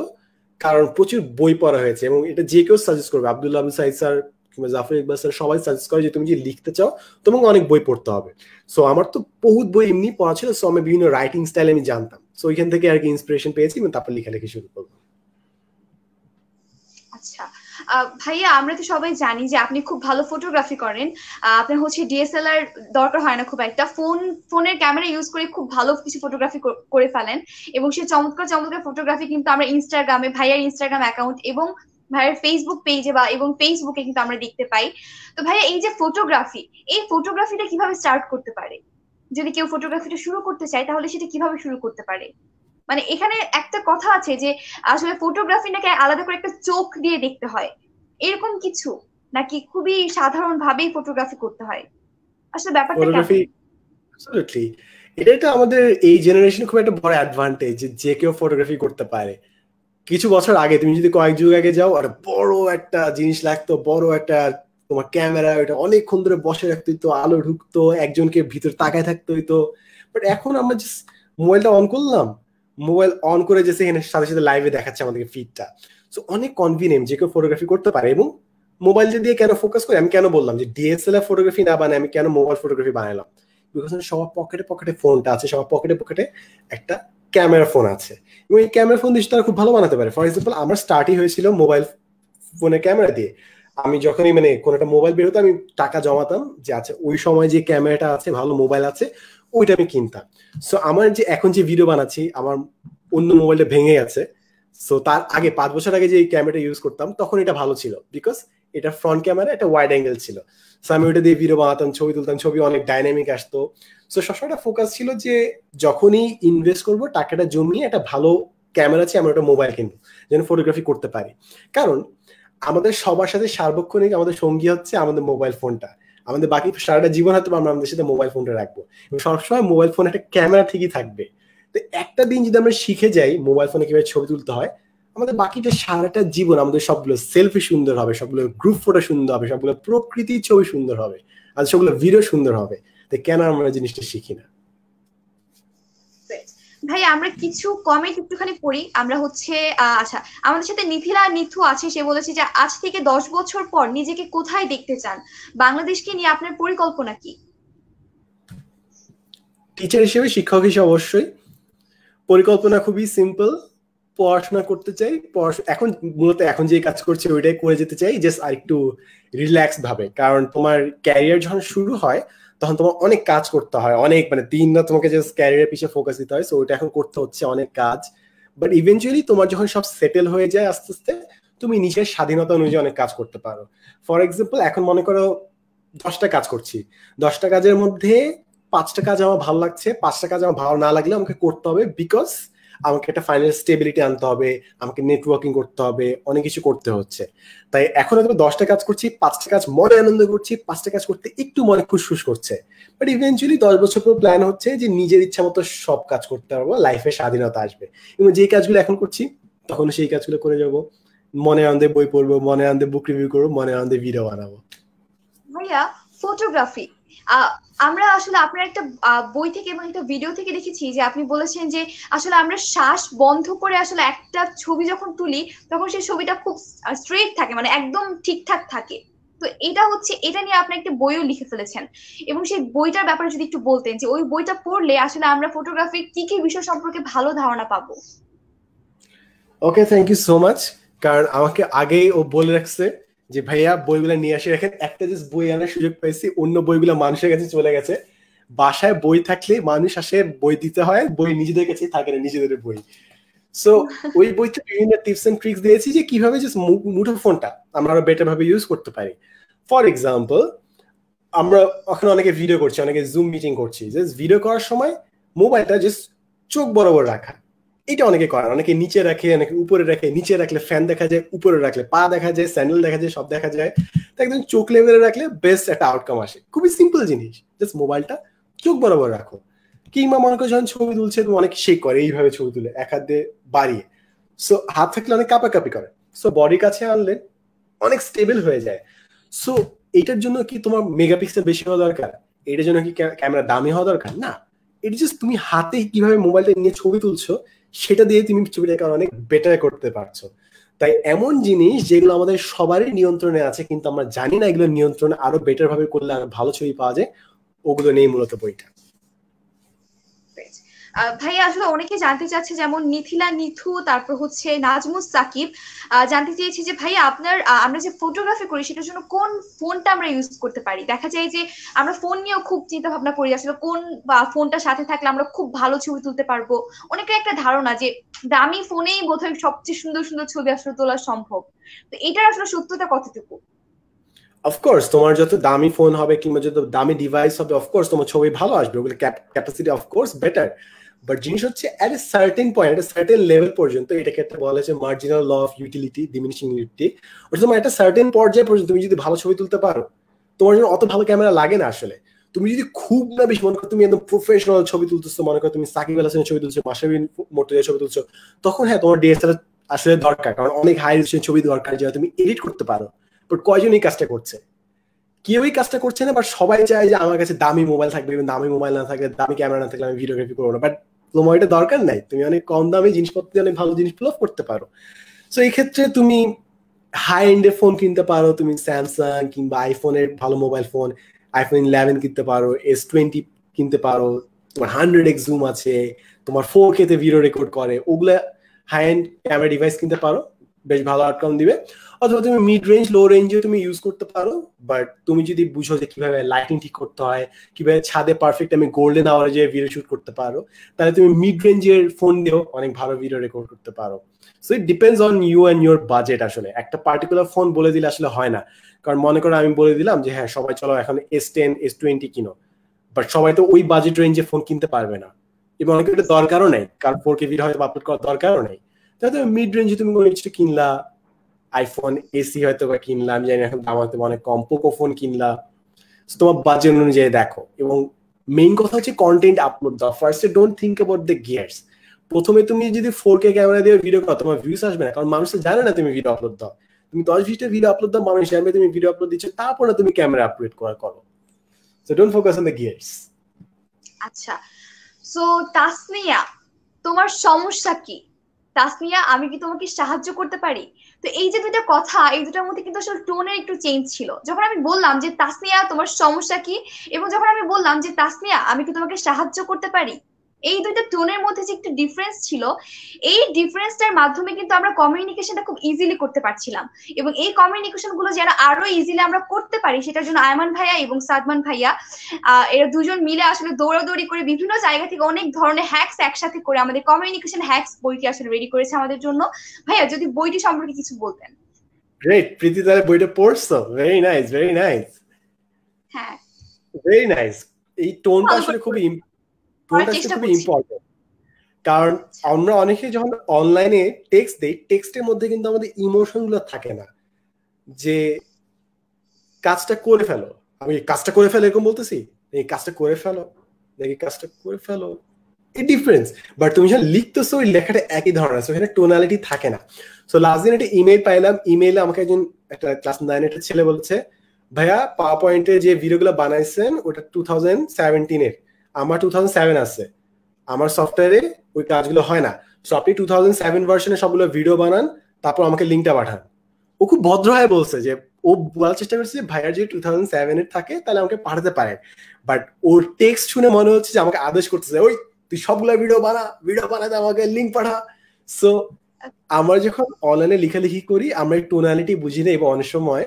কারণ প্রচুর বই পড়া হয়েছে। এবং এটা যে কেউ সাজেস্ট করবে, আব্দুল্লাহ আবু সাইদ স্যার কিংবা জাফর ইকবাল স্যার সবাই সাজেস্ট করে যে তুমি যদি লিখতে চাও তোমাকে অনেক বই পড়তে হবে। সো আমার তো বহুত বই এমনি পড়া ছিল, সো আমি বিভিন্ন রাইটিং স্টাইল আমি জানতাম, সো ওইখান থেকে আর কি ইন্সপিরেশন পেয়েছি এবং তারপর লেখালেখি শুরু করবো। আচ্ছা ভাইয়া, আমরা তো সবাই জানি যে আপনি খুব ভালো ফটোগ্রাফি করেন, আপনার হচ্ছে ডিএসএলআর দরকার হয় না খুব একটা, ফোনের ক্যামেরা ইউজ করে খুব ভালো কিছু ফটোগ্রাফি করে ফেলেন, এবং সেই চমৎকার চমৎকার ফটোগ্রাফি কিন্তু আমরা ইনস্টাগ্রামে, ভাইয়ার ইনস্টাগ্রাম অ্যাকাউন্ট এবং ভাইয়ার ফেসবুক পেজে বা এবং ফেসবুকে কিন্তু আমরা দেখতে পাই। তো ভাইয়া, এই যে ফটোগ্রাফি, এই ফটোগ্রাফিটা কিভাবে স্টার্ট করতে পারে? যদি কেউ ফটোগ্রাফিটা শুরু করতে চায় তাহলে সেটা কিভাবে শুরু করতে পারে? মানে এখানে একটা কথা আছে যে আসলে ফটোগ্রাফি নাকি আলাদা করে একটা চোখ দিয়ে দেখতে হয়, এরকম কিছু, নাকি খুবই সাধারণ ভাবেই ফটোগ্রাফি করতে হয়? আসলে ব্যাপারটা কেমন? ফটোগ্রাফি অ্যাবসলিউটলি, এটা আমাদের এই জেনারেশনে খুব একটা বড় অ্যাডভান্টেজ যে কেউ ফটোগ্রাফি করতে পারে। কিছু বছর আগে তুমি যদি কয়েক যুগ আগে যাও, আর বড় একটা জিনিস লাগতো, বড় একটা তোমার ক্যামেরা, ওটা অনেকক্ষণ ধরে বসে রাখতে হইতো, আলো ঢুকতো, একজনকে ভিতর তাকায় থাকতে হইতো। বাট এখন আমরা জাস্ট মোবাইলটা অন করলাম, মোবাইল অন করে যে এখানে সাথে সাথে লাইভে দেখাচ্ছে আমাদেরকে ফিডটা। সো অনেক কনভিনিয়েন্ট, যে কেউ ফটোগ্রাফি করতে পারে। এবং মোবাইল দিয়ে কেন ফোকাস করে, আমি কেন বললাম যে ডিএসএলআর ফটোগ্রাফি না বানাই, আমি কেন মোবাইল ফটোগ্রাফি বানালাম, বিকজ সবার পকেটে পকেটে ফোনটা আছে, সবার পকেটে পকেটে একটা ক্যামেরা ফোন আছে, এবং এই ক্যামেরা ফোন দিয়ে তারা খুব ভালো বানাতে পারে। ফর এক্সাম্পল আমার স্টার্টই হয়েছিল মোবাইল ফোনের ক্যামেরা দিয়ে। আমি যখনই মানে কোন একটা মোবাইল বের হতো, আমি টাকা জমাতাম যে আচ্ছা ওই সময় যে ক্যামেরাটা আছে, ভালো মোবাইল আছে, ওইটা আমি কিনতাম। সো আমার যে এখন যে ভিডিও বানাচ্ছি, আমার অন্য মোবাইলটা ভেঙে গেছে, সো তার আগে 5 বছর আগে যে ক্যামেরাটা ইউজ করতাম তখন এটা ভালো ছিল, বিকজ এটা ফ্রন্ট ক্যামেরা, একটা ওয়াইড অ্যাঙ্গেল ছিল। সো আমি ওইটা দিয়ে ভিডিও বানাতাম, ছবি তুলতাম, ছবি অনেক ডাইনামিক আসতো। সো সবসময় ফোকাস ছিল যে যখনই ইনভেস্ট করবো টাকাটা জমিয়ে একটা ভালো ক্যামেরা আছে, আমরা একটা মোবাইল কিনবো যেন ফটোগ্রাফি করতে পারি। কারণ আমাদের সবার সাথে সার্বক্ষণিক আমাদের সঙ্গী হচ্ছে আমাদের মোবাইল ফোনটা, আমাদের বাকি সারাটা জীবন হয়তো আমরা আমাদের সাথে মোবাইল ফোনটা রাখবো, এবং সবসময় মোবাইল ফোন একটা ক্যামেরা ঠিকই থাকবে। তো একটা দিন যদি আমরা শিখে যাই মোবাইল ফোনে কিভাবে ছবি তুলতে হয়, আমাদের বাকিটা সারাটা জীবন আমাদের সবগুলো সেলফি সুন্দর হবে, সবগুলো গ্রুপ ফটো সুন্দর হবে, সবগুলো প্রকৃতির ছবি সুন্দর হবে, আর সবগুলো ভিডিও সুন্দর হবে। তো কেন আমরা জিনিসটা শিখি না? ভাই আমরা কিছু কমেন্ট একটুখানি পড়ি। আমরা হচ্ছে আচ্ছা, আমাদের সাথে নিথিলা নিথু আছে, সে বলেছে যে আজ থেকে 10 বছর পর নিজেকে কোথায় দেখতে চান, বাংলাদেশকে নিয়ে আপনার পরিকল্পনা কি? টিচার হিসেবে, শিক্ষক হিসেবে অবশ্যই। পরিকল্পনা খুবই সিম্পল, পড়াশোনা করতে চাই। এখন মূলত এখন যে কাজ করছি ওইটাই করে যেতে চাই, জাস্ট আর একটু রিল্যাক্স ভাবে। কারণ তোমার ক্যারিয়ার যখন শুরু হয় তখন তোমার অনেক কাজ করতে হয়, অনেক মানে দিন না তোমাকে জাস্ট ক্যারিয়ারের পিছিয়ে ফোকাস দিতে হয়। সো ওইটা এখন করতে হচ্ছে অনেক কাজ। বাট ইভেনচুয়ালি তোমার যখন সব সেটেল হয়ে যায় আস্তে আস্তে, তুমি নিজের স্বাধীনতা অনুযায়ী অনেক কাজ করতে পারো। ফর এক্সাম্পল, এখন মনে করো 10টা কাজ করছি, 10টা কাজের মধ্যে 5টা কাজ আমার ভালো লাগছে, 5টা কাজ আমার ভালো না লাগলে আমাকে করতে হবে, বিকজ আমাকে একটা ফাইন্যান্সিয়াল স্টেবিলিটি আনতে হবে, আমাকে নেটওয়ার্কিং করতে হবে, অনেক কিছু করতে হচ্ছে। তাই এখন হয়তো 10টা কাজ করছি, 5টা কাজ মনে আনন্দ করছি, 5টা কাজ করতে একটু মনে খুশখুশ করছে। বাট ইভেনচুয়ালি 10 বছর পর প্ল্যান হচ্ছে যে নিজের ইচ্ছা মতো সব কাজ করতে পারবো, লাইফে স্বাধীনতা আসবে, এবং যে কাজগুলো এখন করছি তখন সেই কাজগুলো করে যাবো। মনে আনন্দে বই পড়বো, মনে আনন্দে বুক রিভিউ করবো, মনে আনন্দে ভিডিও বানাবো। ভাইয়া ফটোগ্রাফি, আমরা আসলে আপনার একটা বই থেকে এবং একটা ভিডিও থেকে দেখেছি যে আপনি বলেছেন যে আসলে আমরা শ্বাস বন্ধ করে আসলে একটা ছবি যখন তুলি তখন সেই ছবিটা খুব স্ট্রেট থাকে, মানে একদম ঠিকঠাক থাকে। তো এটা হচ্ছে, এটা নিয়ে আপনি একটা বইও লিখে ফেলেছেন, এবং সেই বইটার ব্যাপারে যদি একটু বলতেন যে ওই বইটা পড়লে আসলে আমরা ফটোগ্রাফির কি কি বিষয় সম্পর্কে ভালো ধারণা পাবো। ওকে, থ্যাংক ইউ সো মাচ। কারণ আমাকে আগেই ও বলে রাখছে যে ভাইয়া বইগুলো নিয়ে আসে রাখেন। একটা জাস্ট বই আনার সুযোগ পাইছি, অন্য বইগুলো মানুষের কাছে চলে গেছে। বাসায় বই থাকলে মানুষ আসে বই দিতে হয়, বই নিজেদের কাছেই থাকে না, নিজেদের বই। সো ওই বইতে বিভিন্ন টিপস এন্ড ট্রিক্স দিয়েছি যে কিভাবে জাস্ট মুঠো ফোনটা আমরা আরো বেটার ভাবে ইউজ করতে পারি। ফর এক্সাম্পল, আমরা ওখানে অনেকে ভিডিও করছি, অনেকে জুম মিটিং করছি, জাস্ট ভিডিও করার সময় মোবাইলটা জাস্ট চোখ বরাবর রাখা। এটা অনেকে করে, অনেকে নিচে রাখে, অনেকে উপরে রাখে। নিচে রাখলে ফ্যান দেখা যায়, উপরে রাখলে পা দেখা যায়, স্যান্ডেল দেখা যায়, সব দেখা যায়। তো একদম চোখ লেভেলে রাখলে বেস্ট একটা আউটকাম আসে। খুবই সিম্পল জিনিস, জাস্ট মোবাইলটা চোখ বরাবর রাখো। কিংবা মনে করো যখন ছবি তুলছে, তুমি অনেকে শেক করে, এইভাবে ছবি তুলে এক হাত দিয়ে বাড়িয়ে। সো হাত থাকলে অনেক কাঁপাকাঁপি করে। সো বডির কাছে আনলে অনেক স্টেবল হয়ে যায়। সো এটার জন্য কি তোমার মেগাপিক্সেল বেশি হওয়া দরকার? এটার জন্য কি ক্যামেরা দামি হওয়া দরকার? না। এটা জাস্ট তুমি হাতে কিভাবে মোবাইলটা নিয়ে ছবি তুলছো সেটা দিয়ে তুমি ছবিটাকে অনেক বেটার করতে পারছো। তাই এমন জিনিস যেগুলো আমাদের সবারই নিয়ন্ত্রণে আছে, কিন্তু আমরা জানি না এগুলো নিয়ন্ত্রণে আরো বেটার ভাবে করলে আরো ভালো ছবি পাওয়া যায়, ওগুলো নেই মূলত বইটা। ভাইয়া আসলে অনেকে জানতে চাচ্ছে, যেমন নিথিলা নিথু, তারপর হচ্ছে নাজমুস সাকিব জানতে চেয়েছি যে ভাইয়া আপনার আমরা যে ফটোগ্রাফি করি সেটার জন্য কোন ফোনটা আমরা ইউজ করতে পারি। দেখা যায় যে আমরা ফোন নিয়েও খুব চিন্তা ভাবনা করি আসলে কোন ফোনটা সাথে থাকলে আমরা খুব ভালো ছবি তুলতে পারবো। অনেকের একটা ধারণা যে দামি ফোনেই বোধহয় সবচেয়ে সুন্দর সুন্দর ছবি আসলে তোলা সম্ভব। তো এটার আসলে সত্যতা কতটুকু? অফকোর্স তোমার যত দামি ফোন হবে কিংবা যত দামি ডিভাইস হবে, অফকোর্স তোমার ছবি ভালো আসবে, ওগুলো ক্যাপাসিটি অফকোর্স বেটার। বাট জিনিস হচ্ছে at a certain point, at a certain level পর্যন্ত, এটাকে একটা বলা হচ্ছে marginal law of utility, diminishing utility. ওটা তোমার একটা সার্টেন পর্যায়ে পর্যন্ত তুমি যদি ভালো ছবি তুলতে পারো, তোমার জন্য অত ভালো ক্যামেরা লাগে না আসলে। তুমি যদি খুব না বেশি মনে করো তুমি একদম প্রফেশনাল ছবি তুলতেছো, মনে করো তুমি সাকিব আল হাসানের ছবি তুলছো, মাশরাফি মুর্তজার ছবি তুলছো, তখন হ্যাঁ তোমার ডিএসএলআর আসলে দরকার, কারণ অনেক হাই রেজলিউশন ছবি দরকার যেটা তুমি এডিট করতে পারো। বাট কয়জন এই কাজটা করছে? কেউই কাজটা করছে না। বাট সবাই চায় যে আমার কাছে দামি মোবাইল থাকবে, দামি মোবাইল না থাকলে, দামি ক্যামেরা না থাকলে আমি ভিডিওগ্রাফি করবো না। বাট তোমার এটা দরকার নাই, তুমি অনেক কম দামি জিনিসপত্র দিয়ে অনেক ভালো জিনিস পুল অফ করতে পারো। সো এই ক্ষেত্রে তুমি হাই এন্ডের ফোন কিনতে পারো, তুমি স্যামসাং কিংবা আইফোনের ভালো মোবাইল ফোন, আইফোন 11 কিনতে পারো, S20 কিনতে পারো, তোমার 100x জুম আছে, তোমার 4K তে ভিডিও রেকর্ড করে, ওগুলা হাই এন্ড ক্যামেরা ডিভাইস কিনতে পারো, বেশ ভালো আউটকাম দিবে। অথবা তুমি মিড রেঞ্জ লো রেঞ্জে তুমি ইউজ করতে পারো। বাট তুমি যদি বুঝো যে কিভাবে লাইটিং ঠিক করতে হয়, কিভাবে ছাদে পারফেক্ট আমি গোল্ডেন আওয়ারে যে ভিডিও শুট করতে পারো, তাহলে তুমি মিড রেঞ্জের ফোন দিয়েও অনেক ভালো ভিডিও রেকর্ড করতে পারো। So it depends on you and your budget. আসলে একটা পার্টিকুলার ফোন বলে দিলে আসলে হয় না। কারণ মনে করো আমি বলে দিলাম যে হ্যাঁ সবাই চলো এখন S10 S20 কিনো, বাট সবাই তো ওই বাজেট রেঞ্জে ফোন কিনতে পারবে না, এবং অনেক এটা দরকারও নেই, কারণ 4K ভিডিও হয়তো আপলোড করার দরকারও নেই। তাহলে মিড রেঞ্জে তুমি কোনো কিছু কিনলা, আইফোন এসি হয়তো বা কিনলাম, জানি এখন দাম হয়তো অনেক কম, পোকো ফোন কিনলা, তোমার বাজেট অনুযায়ী দেখো। এবং মেইন কথা হচ্ছে কন্টেন্ট আপলোড দাও। ফার্স্টে don't think about the gears. প্রথমে তুমি যদি 4K ক্যামেরা দিয়ে ভিডিও করো তোমার ভিউজ আসবে না, কারণ মানুষ জানে না তুমি ভিডিও আপলোড দাও। তুমি 10-20টা ভিডিও আপলোড দাও, মানুষ জানবে তুমি ভিডিও আপলোড দিচ্ছ, তারপরে তুমি ক্যামেরা আপলোড করো। So don't focus on the gears. আচ্ছা, সো তাসনিয়া, তোমার সমস্যা কি? তাসনিয়া, আমি কি তোমাকে সাহায্য করতে পারি? তো এই যে দুটো কথা, এই দুটার মধ্যে কিন্তু আসলে টোনের একটু চেঞ্জ ছিল। যখন আমি বললাম যে তাসনিয়া তোমার সমস্যা কি, এবং যখন আমি বললাম যে তাসনিয়া আমি কি তোমাকে সাহায্য করতে পারি, এই দুইটা টোনের মধ্যে যে একটু ডিফারেন্স ছিল, এই ডিফারেন্সটার মাধ্যমে কিন্তু আমরা কমিউনিকেশনটা খুব ইজিলি করতে পারছিলাম। এবং এই কমিউনিকেশন গুলো যেন আরো ইজিলি আমরা করতে পারি, সেটার জন্য আয়মান ভাইয়া এবং সাদমান ভাইয়া এরা দুজন মিলে আসলে দৌড়াদৌড়ি করে বিভিন্ন জায়গা থেকে অনেক ধরনের হ্যাকস একসাথে করে আমাদের কমিউনিকেশন হ্যাকস বইটি আসলে রেডি করেছে আমাদের জন্য। ভাইয়া যদি বইটি সম্পর্কে কিছু বলতেন। গ্রেট, প্রীতি তাহলে বইটা পড়ছো, ভেরি নাইস ভেরি নাইস। হ্যাঁ, ভেরি নাইস। এই টোনটা আসলে খুবই ইম্পর্টেন্ট, কারণ আমরা অনেকে যখন অনলাইনে টেক্সট দেই, টেক্সটের মধ্যে কিন্তু আমাদের ইমোশন গুলো থাকে না, যে কাজটা করে ফেলো, আমি কাজটা করে ফেলো এরকম বলতেছি, এই কাজটা করে ফেলো, দেখি কাজটা করে ফেলো, এই ডিফারেন্স। বাট তুমি যখন লিখতেছো ওই লেখাটা একই ধরনের, এখানে টোনালিটি থাকে না। সো লাস্ট দিন একটা ইমেল পাইলাম, ইমেইলে আমাকে একজন একটা ক্লাস 9 এর ছেলে বলছে, ভাইয়া পাওয়ার পয়েন্টে যে ভিডিওগুলো বানাইছেন ওটা 2017 এর, আমার 2007 আছে, আমার সফটওয়্যারে ওই কাজগুলো হয় না, সো আপনি 2007 ভার্সনে সবগুলো ভিডিও বানান, তারপর আমাকে লিঙ্কটা পাঠান। ও খুব ভদ্র হয়ে বলছে, যে ও বলার চেষ্টা করছে যে ভাইয়ার যে 2007 এর থাকে তাহলে আমাকে পাঠাতে পারেন, বাট ওর টেক্সট শুনে মনে হচ্ছে যে আমাকে আদেশ করতেছে, ওই তুই সবগুলো ভিডিও বানাতে আমাকে লিঙ্ক পাঠা। সো আমরা যখন অনলাইনে লেখালেখি করি আমরা এই টোনালিটি বুঝি না, এবং অনেক সময়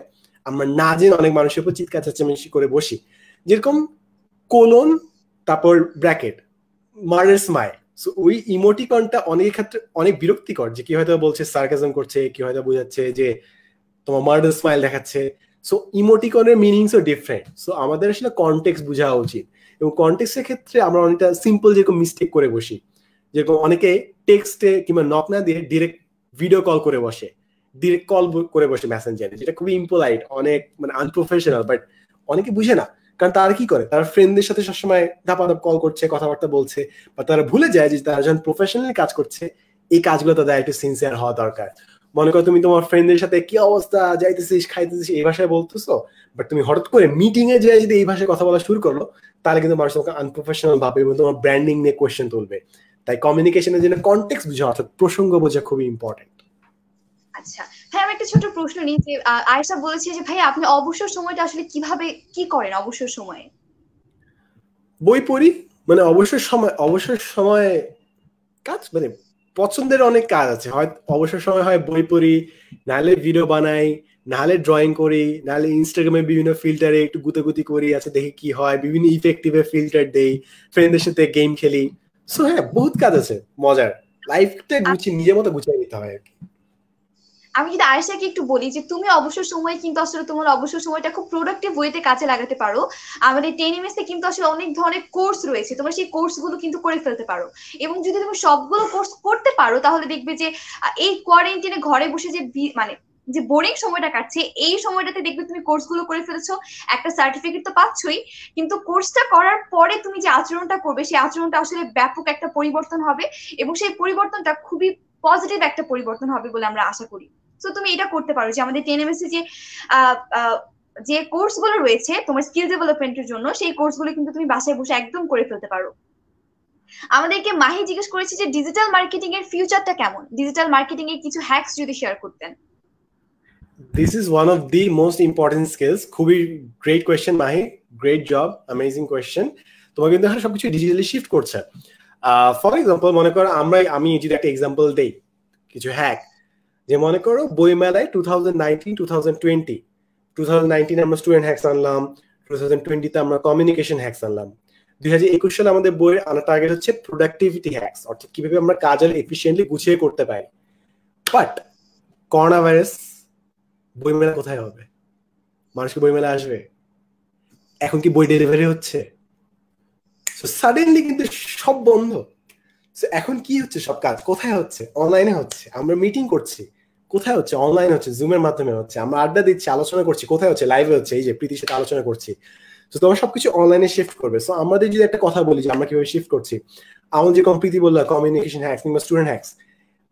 আমরা না জেনে অনেক মানুষের উপর চিৎকার চেঁচামেচি করে বসি, যেরকম কোলন তারপর ব্র্যাকেট মার্ডার স্মাইল। সো ওই ইমোটিকনটা অনেক ক্ষেত্রে অনেক বিরক্তিকর, যে কি হয়তো বলছে সার্কাজম করছে, কি হয়তো বোঝাচ্ছে যে তোমার মার্ডার স্মাইল দেখাচ্ছে। সো ইমোটিকনের মিনিংসও ডিফারেন্ট। সো আমাদের আসলে কনটেক্সট বোঝা উচিত, এবং কনটেক্সটের ক্ষেত্রে আমরা অনেকটা সিম্পল যেরকম মিস্টেক করে বসি, যেরকম অনেকে টেক্সটে কিংবা নক না দিয়ে ডিরেক্ট ভিডিও কল করে বসে, ডিরেক্ট কল করে বসে মেসেঞ্জারে, যেটা খুবই ইম্পোলাইট, অনেক মানে আনপ্রফেশনাল। বাট অনেকে বুঝে না, কারণ তারা কি করে, তারা ফ্রেন্ডদের সাথে সবসময় ধাপাধাপ কল করছে, কথাবার্তা বলছে, বা তারা ভুলে যায় যে তারা যখন প্রফেশনালি কাজ করছে এই কাজগুলো তাদের একটু সিনসিয়ার হওয়া দরকার। মনে করো তুমি তোমার ফ্রেন্ডদের সাথে কি অবস্থা, যাইতেছিস খাইতেছিস এই ভাষায় বলতেছো, বাট তুমি হঠাৎ করে মিটিং এ যেয়ে যদি এই ভাষায় কথা বলা শুরু করলো, তাহলে কিন্তু মানুষ তোমাকে আনপ্রফেশনাল ভাবে এবং তোমার ব্র্যান্ডিং নিয়ে কোয়েশ্চেন তুলবে। তাই কমিউনিকেশনের জন্য কনটেক্সট বোঝা, অর্থাৎ প্রসঙ্গ বোঝা খুবই ইম্পর্টেন্ট। আচ্ছা ভাই, আমি একটা ছোট প্রশ্ন নিই, যে আয়েশা বলেছে যে ভাই আপনি অবসর সময়টা আসলে কিভাবে কি করেন অবসর সময়ে? বই পড়ি, মানে অবসর সময় কাজ মানে পছন্দের অনেক কাজ আছে, হয় অবসর সময় হয় বই পড়ি, নাহলে ভিডিও বানাই, নাহলে ড্রয়িং করি, নাহলে ইনস্টাগ্রামে বিভিন্ন ফিল্টারে একটু গুতাগুতি করি, আছে দেখি কি হয়, বিভিন্ন ইফেক্টিভে ফিল্টার দেই, ফ্রেন্ডদের সাথে গেম খেলি। সো হ্যাঁ, বহুত কাজ আছে মজার, লাইফটা নিজের মতো গুছিয়ে নিতে হয় আর কি। আমি যদি আয়েশাকে একটু বলি যে তুমি অবসর সময় কিন্তু আসলে তোমার অবসর সময়টা খুব প্রোডাক্টিভ ওয়েতে কাজে লাগাতে পারো। আমাদের 10MS এ কিন্তু আসলে অনেক ধরনের কোর্স রয়েছে, তোমরা সেই কোর্স গুলো কিন্তু করে ফেলতে পারো। এবং যদি তুমি সবগুলো কোর্স করতে পারো তাহলে দেখবে যে এই কোয়ারেন্টাইনে ঘরে বসে যে মানে যে বোরিং সময়টা কাটছে, এই সময়টাতে দেখবে তুমি কোর্স গুলো করে ফেলেছো, একটা সার্টিফিকেট তো পাচ্ছই, কিন্তু কোর্সটা করার পরে তুমি যে আচরণটা করবে সেই আচরণটা আসলে ব্যাপক একটা পরিবর্তন হবে, এবং সেই পরিবর্তনটা খুবই পজিটিভ একটা পরিবর্তন হবে বলে আমরা আশা করি। তো তুমি এটা করতে পারো যে আমাদের 10MS এ যে কোর্স গুলো রয়েছে তোমার স্কিল ডেভেলপমেন্টের জন্য, সেই কোর্স গুলো কিন্তু তুমি বাসায় বসে একদম করে ফেলতে পারো। আমাদেরকে মাহি জিজ্ঞেস করেছে যে ডিজিটাল মার্কেটিং এর ফিউচারটা কেমন, ডিজিটাল মার্কেটিং এর কিছু হ্যাকস যদি শেয়ার করতেন। This is one of the most important skills. খুবই great question Mahi, great job, amazing question. তোমাকে কিন্তু এখন সবকিছু ডিজিটালি শিফট করছে। ফর এক্সাম্পল মনে করো আমি যদি একটা এক্সাম্পল দেই, কিছু হ্যাক, যে মনে করো বইমেলায় 2019 আমরা স্টুডেন্ট হ্যাকস আনলাম, 2020 তে আমরা কমিউনিকেশন হ্যাকস আনলাম, 2021 সালে আমাদের বইয়ের আনা টার্গেট হচ্ছে প্রোডাক্টিভিটি হ্যাকস, অর্থাৎ কিভাবে আমরা কাজ আর এফিসিয়েন্টলি গুছিয়ে করতে পারি। বাট করোনা ভাইরাস, বইমেলা কোথায় হবে? মানুষকে বইমেলা আসবে? এখন কি বই ডেলিভারি হচ্ছে? সাডেনলি কিন্তু সব বন্ধ। এখন কি হচ্ছে? সব কাজ কোথায় হচ্ছে? অনলাইনে হচ্ছে। আমরা মিটিং করছি, কোথায় হচ্ছে? অনলাইন হচ্ছে, জুমের মাধ্যমে হচ্ছে। আমরা আড্ডা দিচ্ছি, আলোচনা করছি, কোথায় হচ্ছে? লাইভে হচ্ছে। এই যে প্রীতির সাথে আলোচনা করছি। তো তোমার সবকিছু অনলাইনে শিফট করবে। সো আমাদের যদি একটা কথা বলি যে আমরা কিভাবে শিফট করছি, আমার যে প্রীতি বললো কমিউনিকেশন হ্যাক্স কিংবা স্টুডেন্ট হ্যাক্স,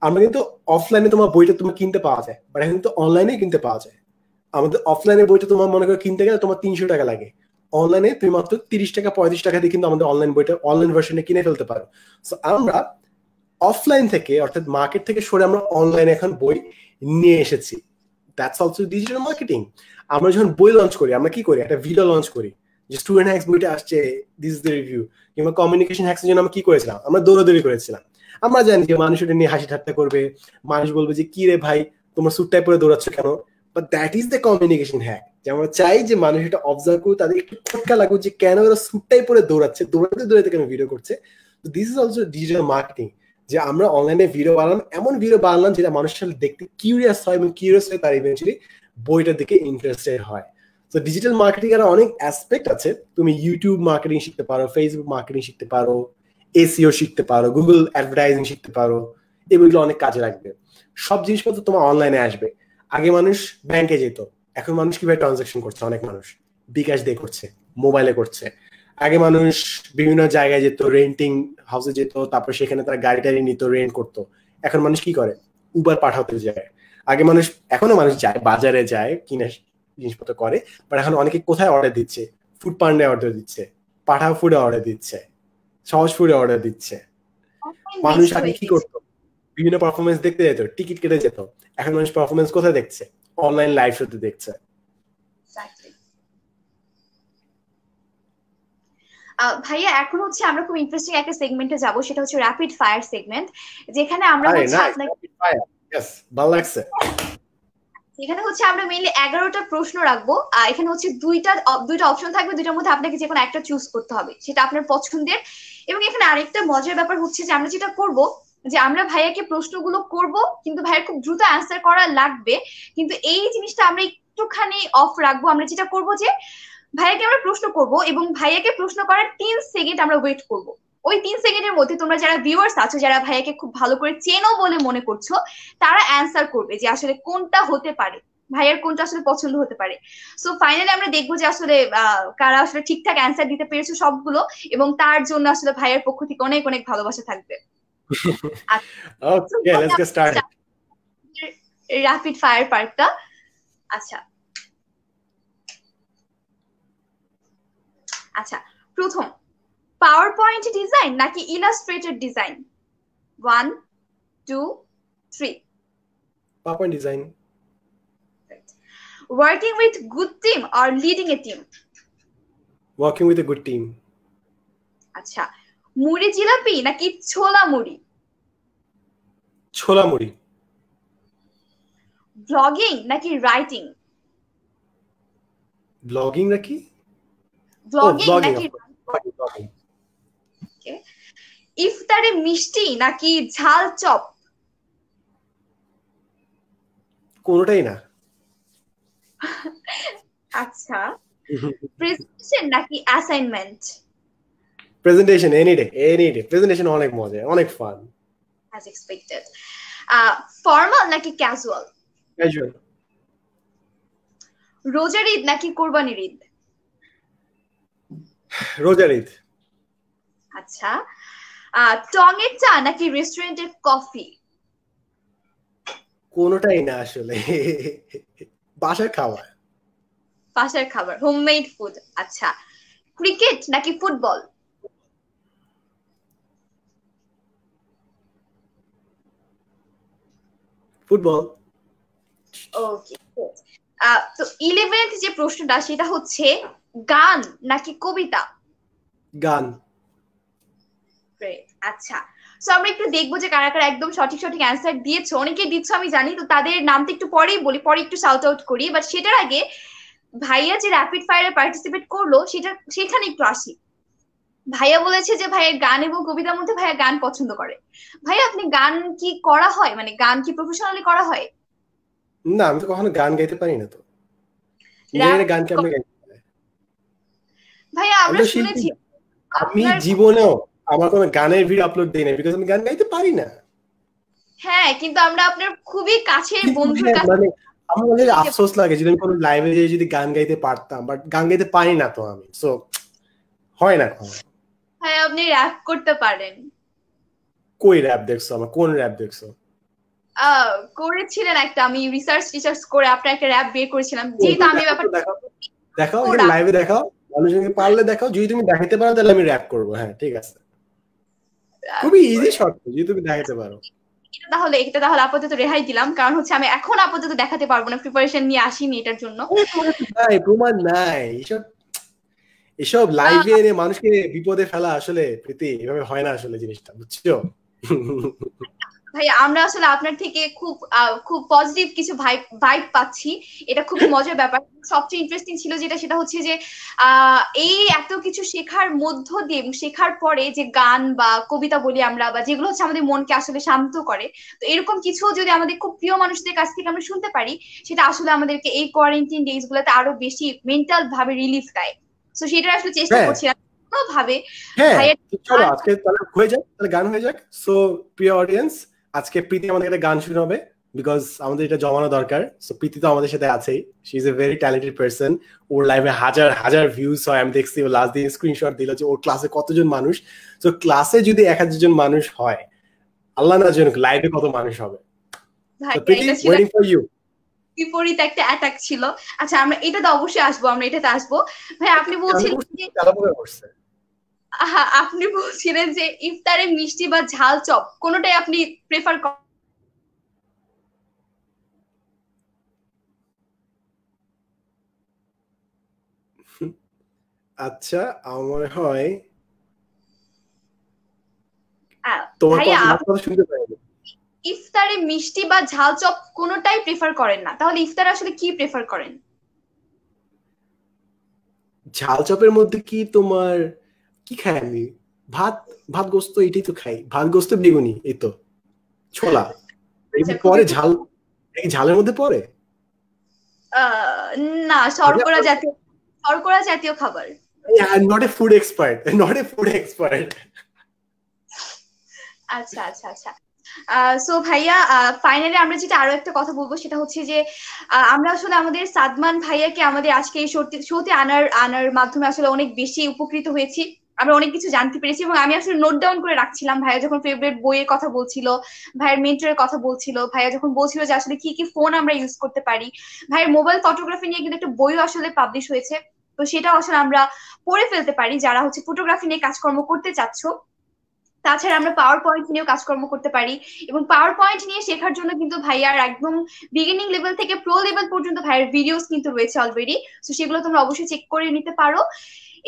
আমরা কিন্তু অফলাইনে তোমার বইটা তোমার কিনতে পাওয়া যায়, বাট এখন কিন্তু অনলাইনে কিনতে পাওয়া যায়। আমাদের অফলাইনে বইটা তোমার মনে করো কিনতে গেলে তোমার 300 টাকা লাগে, অনলাইনে তুমি মাত্র 30 টাকা 35 টাকা দিয়ে কিন্তু আমাদের অনলাইন বইটা অনলাইন ভার্সনে কিনে ফেলতে পারো। সো আমরা অফলাইন থেকে অর্থাৎ মার্কেট থেকে সরে আমরা অনলাইনে এখন বই নিয়ে এসেছি। That's also digital marketing. আমরা যখন বই লঞ্চ করি আমরা কি করি, একটা ভিডিও লঞ্চ করি যে স্টুডেন্ট হ্যাক্স বইটা আসছে, দিস ইজ দ্য রিভিউ। কিংবা কমিউনিকেশন হ্যাক্সের জন্য আমরা কি করেছিলাম, আমরা দৌড়াদৌড়ি করেছিলাম। আমরা জানি যে মানুষ এটা নিয়ে হাসি ঠাট্টা করবে, মানুষ বলবে যে কি রে ভাই তোমার স্যুটটাই পরে দৌড়াচ্ছ কেন, but that is the communication hack. যে আমরা চাই যে মানুষ এটা অবজার্ভ করুক, তাদের একটু খটকা লাগুক যে কেন ওরা স্যুটটাই পরে দৌড়াচ্ছে, দৌড়াতে দৌড়াতে কেন ভিডিও করছে। তো this is also digital marketing, যে আমরা অনলাইনে ভিডিও বানালাম, এমন ভিডিও বানালাম যেটা মানুষের দেখতে কিউরিয়াস হয় এবং কিউরিয়াস হয়ে তার ইভেন্চুয়ালি বইটার দিকে ইন্টারেস্টেড হয়। তো ডিজিটাল মার্কেটিং এর অনেক অ্যাসপেক্ট আছে। তুমি ইউটিউব মার্কেটিং শিখতে পারো, ফেসবুক মার্কেটিং শিখতে পারো, এসইও শিখতে পারো, গুগল অ্যাডভার্টাইজিং শিখতে পারো, এগুলো অনেক কাজে লাগবে। সব জিনিসপত্র তোমার অনলাইনে আসবে। আগে মানুষ ব্যাংকে যেত, এখন মানুষ কিভাবে ট্রানজাকশন করছে, অনেক মানুষ বিকাশ দিয়ে করছে, মোবাইলে করছে। আগে মানুষ বিভিন্ন জায়গায় যেত, রেন্টিং হাউসে যেত, তারপর সেখানে তারা গাড়ি টাড়ি নিত, রেন্ট করতো। এখন মানুষ কি করে, উবার পাঠাতে যায়। আগে মানুষ, এখনো মানুষ যায়, বাজারে যায়, কিনে জিনিসপত্র করে, বাট এখন অনেকে কোথায় অর্ডার দিচ্ছে, ফুড পান্ডে অর্ডার দিচ্ছে, পাঠাও ফুডে অর্ডার দিচ্ছে, সহজ ফুডে অর্ডার দিচ্ছে। মানুষ আগে কি করতো, বিভিন্ন পারফরমেন্স দেখতে যেত, টিকিট কেটে যেত। এখন মানুষ পারফরমেন্স কোথায় দেখছে, অনলাইন লাইভ শোতে দেখছে। ভাইয়া এখন হচ্ছে আমরা খুব ইন্টারেস্টিং একটা সেগমেন্টে যাব, সেটা হচ্ছে র্যাপিড ফায়ার সেগমেন্ট, যেখানে আমরা হচ্ছে আপনাকে ভালো লাগছে। এখানে হচ্ছে আমরা মেইনলি 11টা প্রশ্ন রাখবো। এখানে হচ্ছে দুইটা অপশন থাকবে, দুইটার মধ্যে আপনাকে যে কোনো একটা চুজ করতে হবে, সেটা আপনার পছন্দের। এবং এখানে আরেকটা মজার ব্যাপার হচ্ছে যে আমরা যেটা করব, যে আমরা ভাইয়াকে প্রশ্নগুলো করব, কিন্তু ভাইয়ার খুব দ্রুত অ্যান্সার করা লাগবে। কিন্তু এই জিনিসটা আমরা একটুখানি অফ রাখবো। আমরা যেটা করব যে ভাইয়াকে আমরা প্রশ্ন করব এবং ভাইয়াকে প্রশ্ন করার 3 সেকেন্ড আমরা ওয়েট করব। ওই 3 সেকেন্ডের মধ্যে তোমরা যারা ভিউয়ার্স আছো, যারা ভাইয়াকে খুব ভালো করে চেনো বলে মনে করছো, তারা অ্যান্সার করবে যে আসলে কোনটা হতে পারে, ভাইয়ার কোনটা আসলে পছন্দ হতে পারে। সো ফাইনালি আমরা দেখবো যে আসলে কারা আসলে ঠিকঠাক অ্যান্সার দিতে পেরেছো সবগুলো, এবং তার জন্য আসলে ভাইয়ার পক্ষ থেকে অনেক অনেক ভালোবাসা থাকবে। Okay, let's get started. Rapid fire পার্টটা। আচ্ছা আচ্ছা, প্রথম, পাওয়ার পয়েন্ট ডিজাইন নাকি illustrator design? 1 2 3। PowerPoint design. Working with good team or leading a team? Working with a good team. আচ্ছা, মুড়ি জিলাপি নাকি ছোলা মুড়ি? ছোলা মুড়ি। ব্লগিং নাকি রাইটিং? ব্লগিং নাকি? ব্লগিং নাকি রাইটিং? ওকে। ইফতারে মিষ্টি নাকি ঝাল চপ? কোনটাই না। আচ্ছা, প্রেজেন্টেশন নাকি assignment? Presentation, any day. Presentation অনেক মজা, অনেক ফান। As expected. ফর্মাল নাকি ক্যাজুয়াল? ক্যাজুয়াল। রোজার ঈদ নাকি কোরবানির ঈদ? রোজার ঈদ। আচ্ছা, টঙের চা নাকি রেস্টুরেন্টের কফি? কোনটাই না আসলে, বাসার খাবার। বাসার খাবার, হোমমেড ফুড। আচ্ছা, ক্রিকেট নাকি ফুটবল? ফুটবল। ওকে। তো 11th যে প্রশ্নটা, সেটা হচ্ছে গান নাকি কবিতা? গান। আচ্ছা, সো আমরা একটু দেখবো যে কারা কারা একদম সঠিক অ্যান্সার দিয়েছো। অনেকে দিচ্ছ আমি জানি, তো তাদের নামটা একটু পরেই বলি, পরে একটু শাউট আউট করি। বাট সেটার আগে ভাইয়া যে র্যাপিড ফায়ারে পার্টিসিপেট করলো, সেখানে একটু আসি। ভাইয়া বলেছে যে ভাইয়া গান এবং কবিতার মধ্যে ভাইয়া গান পছন্দ করে। ভাইয়া, আপনি গান কি করা হয়, মানে গান কি প্রফেশনালি করা হয়? না, আমি তো কখনো গান গাইতে পারি না। তো গান কেমন গাইতে পারি ভাইয়া? আমরা শুনেছি আমি জীবনেও আমার কোনো গানের ভিডিও আপলোড দেই না, বিকজ আমি গান গাইতে পারি না। হ্যাঁ, কিন্তু আমরা আপনার খুবই কাছের বন্ধুর কাছে, মানে আমার মনে হয় আফসোস লাগে যদি আমি কোনো লাইভে যেয়ে যদি গান গাইতে পারতাম, বাট গান গাইতে পারি না তো আমি, সো হয় না। হ্যাঁ, আপনি র‍্যাপ করতে পারেন। কই র‍্যাপ দেখছো? আমার কোন র‍্যাপ দেখছো? করেছিলেন একটা, আমি রিসার্চ করে আপনার একটা র‍্যাপ বের করেছিলাম, যেহেতু আমি ব্যাপারটা দেখাও লাইভে দেখাও, মানুষকে পারলে দেখাও, যদি তুমি দেখাতে পারো তাহলে আমি র‍্যাপ করবো। হ্যাঁ ঠিক আছে, খুবই ইজি শর্ত, যদি তুমি দেখাতে পারো। এটা তাহলে আপাতত রেহাই দিলাম, কারণ হচ্ছে আমি এখন আপাতত দেখাতে পারবো না, প্রিপারেশন নিয়ে আসিনি এটার জন্য। নাই প্রমাণ নাই, এসব লাইভে এনে মানুষকে বিপদে ফেলা আসলে প্রীতি এভাবে হয় না আসলে, জিনিসটা বুঝছো? ভাই আমরা আসলে আপনার থেকে খুব পজিটিভ কিছু ভাইব পাচ্ছি, এটা খুবই মজার ব্যাপার। সবচেয়ে ইন্টারেস্টিং ছিল সেটা হচ্ছে যে এই এত কিছু শেখার মধ্য দিয়ে, শেখার পরে যে গান বা কবিতা বলি আমরা, বা যেগুলো হচ্ছে আমাদের মনকে আসলে শান্ত করে, তো এরকম কিছু যদি আমাদের খুব প্রিয় মানুষদের কাছ থেকে আমরা শুনতে পারি, সেটা আসলে আমাদেরকে এই কোয়ারেন্টাইন ডেজ গুলোতে আরো বেশি মেন্টাল ভাবে রিলিফ দেয়। তো সেটার আসলে চেষ্টা করছিলাম ভাবে। হ্যাঁ চলো আজকে তাহলে হয়ে যাক, তাহলে গান হয়ে যাক। সো প্রিয় অডিয়েন্স, আজকে প্রীতি আমাদের একটা গান শুরু হবে, বিকজ আমাদের এটা জমানো দরকার। সো প্রীতি তো আমাদের সাথে আছেই, she is a very talented person. ওর লাইভে হাজার হাজার ভিউজ হয়, আমি দেখছি ও লাস্ট দিন স্ক্রিনশট দিল যে ওর ক্লাসে কতজন মানুষ। সো ক্লাসে যদি 1000 জন মানুষ হয়, আল্লাহ না জানুক লাইভে কত মানুষ হবে। প্রীতি ওয়েটিং ফর ইউ। বিপরীত একটা অ্যাটাক ছিল। আচ্ছা আমরা এটাতে অবশ্যই আসবো, আমরা এটাতে আসবো। ভাই আপনি বলছিলেন যে ইফতারে মিষ্টি বা ঝাল চপ কোনোটাই আপনি প্রেফার করেন? আচ্ছা আমার হয় ইফতারে মিষ্টি বা ঝাল চপ কোনোটাই প্রেফার করেন না, তাহলে ইফতারে আসলে কি প্রেফার করেন? ঝাল চপের মধ্যে কি তোমার কি খাই আমি? ভাত গোস্ত, এটাই তো খাই, ভাত গোস্ত বেগুনি, এই তো ছোলা। পরে ঝাল, এই ঝালের মধ্যে পড়ে না, শর্করা জাতীয় খাবার। নট এ ফুড এক্সপার্ট, আচ্ছা আচ্ছা আচ্ছা। সো ভাইয়া ফাইনালি আমরা যেটা আরো একটা কথা বলবো, সেটা হচ্ছে যে আমরা আসলে আমাদের সাদমান ভাইয়াকে আমাদের আজকে এই শোতে আনার মাধ্যমে আসলে অনেক বেশি উপকৃত হয়েছি, আমরা অনেক কিছু জানতে পেরেছি। এবং আমি আসলে নোট ডাউন করে রাখছিলাম, ভাইয়া যখন ফেভারিট বইয়ের কথা বলছিল, ভাইয়ের মেন্টরের কথা বলছিল, ভাইয়া যখন বলছিল যে আসলে কি কি ফোন আমরা ইউজ করতে পারি, ভাইয়ের মোবাইল ফটোগ্রাফি নিয়ে কিন্তু একটা বইও আসলে পাবলিশ হয়েছে, তো সেটাও আসলে আমরা পড়ে ফেলতে পারি যারা হচ্ছে ফটোগ্রাফি নিয়ে কাজকর্ম করতে চাচ্ছ। তাছাড়া আমরা পাওয়ার পয়েন্ট নিয়েও কাজকর্ম করতে পারি, এবং পাওয়ার পয়েন্ট নিয়ে শেখার জন্য কিন্তু ভাইয়ার একদম বিগিনিং লেভেল থেকে প্রো লেভেল পর্যন্ত ভাইয়ার ভিডিওস কিন্তু রয়েছে অলরেডি, তো সেগুলো তোমরা অবশ্যই চেক করে নিতে পারো।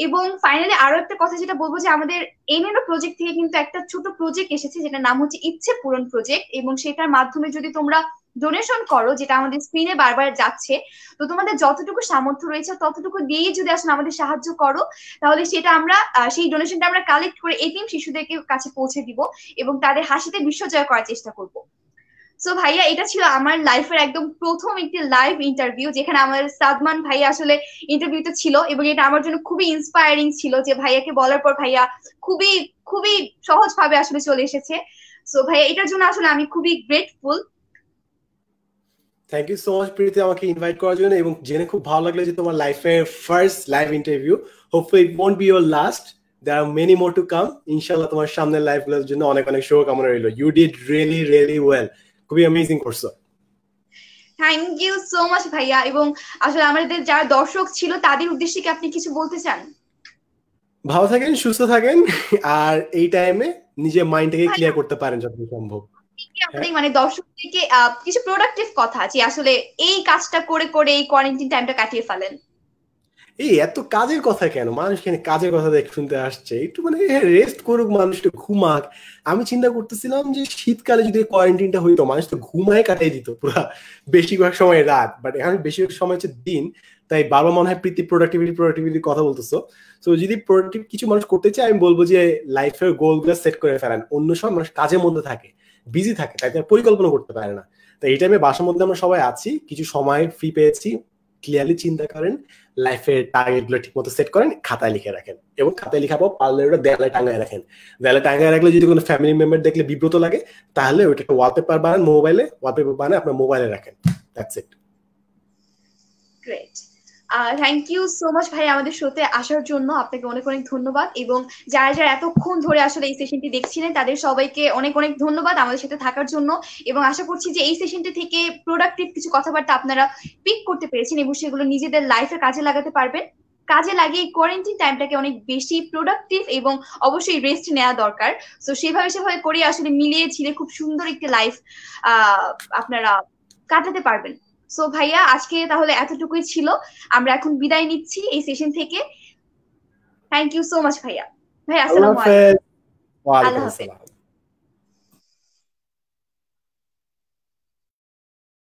এবং ফাইনালি আরো একটা কথা যেটা বলবো, যে আমাদের এনএনও প্রজেক্ট থেকে কিন্তু একটা ছোট প্রজেক্ট এসেছে, যেটা নাম হচ্ছে ইচ্ছে পূরণ প্রজেক্ট, এবং সেটার মাধ্যমে যদি তোমরা ডোনেশন করো, যেটা আমাদের স্ক্রিনে বারবার যাচ্ছে, তো তোমাদের যতটুকু সামর্থ্য রয়েছে ততটুকু দিয়ে যদি আসলে আমাদের সাহায্য করো, তাহলে সেটা আমরা সেই ডোনেশনটা আমরা কালেক্ট করে এতিম শিশুদেরকে কাছে পৌঁছে দিব এবং তাদের হাসিতে বিশ্বজয় করার চেষ্টা করব। সো ভাইয়া এটা ছিল আমার লাইফের একদম প্রথম একটি লাইভ ইন্টারভিউ, যেখানে আমার সাদমান ভাইয়া আসলে ইন্টারভিউতে ছিল, এবং এটা আমার জন্য খুবই ইন্সপায়ারিং ছিল যে ভাইয়াকে বলার পর ভাইয়া খুবই খুবই সহজ ভাবে আসলে চলে এসেছে। সো ভাইয়া এটার জন্য আসলে আমি খুবই grateful. Thank you so much Preeti আমাকে ইনভাইট করার জন্য, এবং জেনে খুব ভালো লাগলো যে তোমার লাইফের first live interview. Hopefully it won't be your last, there are many more to come. ইনশাআল্লাহ তোমার সামনের লাইফগুলোর জন্য অনেক অনেক শুভকামনা রইল। You did really really well, খুবই অ্যামেজিং করছো। থ্যাংক ইউ সো মাচ ভাইয়া। এবং আসলে আমাদের যারা দর্শক ছিল তাদের উদ্দেশ্যে কি আপনি কিছু বলতে চান? ভালো থাকেন, সুস্থ থাকেন, আর এই টাইমে নিজের মাইন্ডটাকে ক্লিয়ার করতে পারেন যতটুকু সম্ভব। মানে দর্শকদেরকে কিছু প্রোডাক্টিভ কথা, যে আসলে এই কাজটা করে করে এই কোয়ারেন্টাইন টাইমটা কাটিয়ে ফেলেন। এই এত কাজের কথা কেন? মানুষ কেন কাজের কথা দেখ শুনতে আসছে? একটু মানে রেস্ট করুক, মানুষ একটু ঘুমাক। আমি চিন্তা করতেছিলাম যে শীতকালে যদি কোয়ারেন্টাইনটা হইতো, মানুষ তো ঘুমায় কাটিয়ে দিত পুরা বেশিরভাগ সময় রাত, বাট এখন বেশিরভাগ সময় হচ্ছে দিন। তাই বারবার মনে হয় প্রোডাক্টিভিটি কথা বলতেছো। তো যদি প্রোডাক্টিভ কিছু মানুষ করতে চায়, আমি বলবো যে লাইফের গোলগুলো সেট করে ফেলেন। অন্য সব মানুষ কাজের মধ্যে থাকে, বিজি থাকে, তাই তার পরিকল্পনা করতে পারে না। তো এই টাইমে বাসার মধ্যে আমরা সবাই আছি, কিছু সময় ফ্রি পেয়েছি, ক্লিয়ারলি চিন্তা করেন, লাইফের টার্গেট গুলো ঠিক মতো সেট করেন, খাতায় লিখে রাখেন, এবং খাতায় লিখা পর পারলে ওটা দেয়ালে টাঙায় রাখেন। দেয়ালে টাঙায় রাখলে যদি কোনো ফ্যামিলি মেম্বার দেখলে বিব্রত লাগে, তাহলে ওইটা একটা ওয়ালপেপার বানান, মোবাইলে ওয়ালপেপার বানায় আপনার মোবাইলে রাখেন। That's it. Great. Thank you so much ভাই আমাদের শোতে আসার জন্য, আপনাকে অনেক অনেক ধন্যবাদ। এবং যারা যারা এতক্ষণ ধরে আসলে এই সেশনটি দেখছিলেন তাদের সবাইকে অনেক অনেক ধন্যবাদ আমাদের সাথে থাকার জন্য। এবং আশা করছি যে এই সেশনটি থেকে প্রোডাক্টিভ কিছু কথাবার্তা আপনারা পিক করতে পেরেছেন এবং সেগুলো নিজেদের লাইফে কাজে লাগাতে পারবেন। কাজে লাগিয়ে কোয়ারেন্টাইন টাইমটাকে অনেক বেশি প্রোডাক্টিভ এবং অবশ্যই রেস্ট নেওয়া দরকার। তো সেভাবে সেভাবে করে আসলে মিলিয়ে ঝিলে খুব সুন্দর একটি লাইফ আপনারা কাটাতে পারবেন। সো ভাইয়া আজকে তাহলে এতটুকুই ছিল, আমরা এখন বিদায় নিচ্ছি এই সেশন থেকে। থ্যাংক ইউ সো মাচ ভাইয়া। ভাই আল্লাহ আসসালামু আলাইকুম। হাফেজ। আল্লাহ ওয়ালাইকুম হাফেজ। আসসালাম।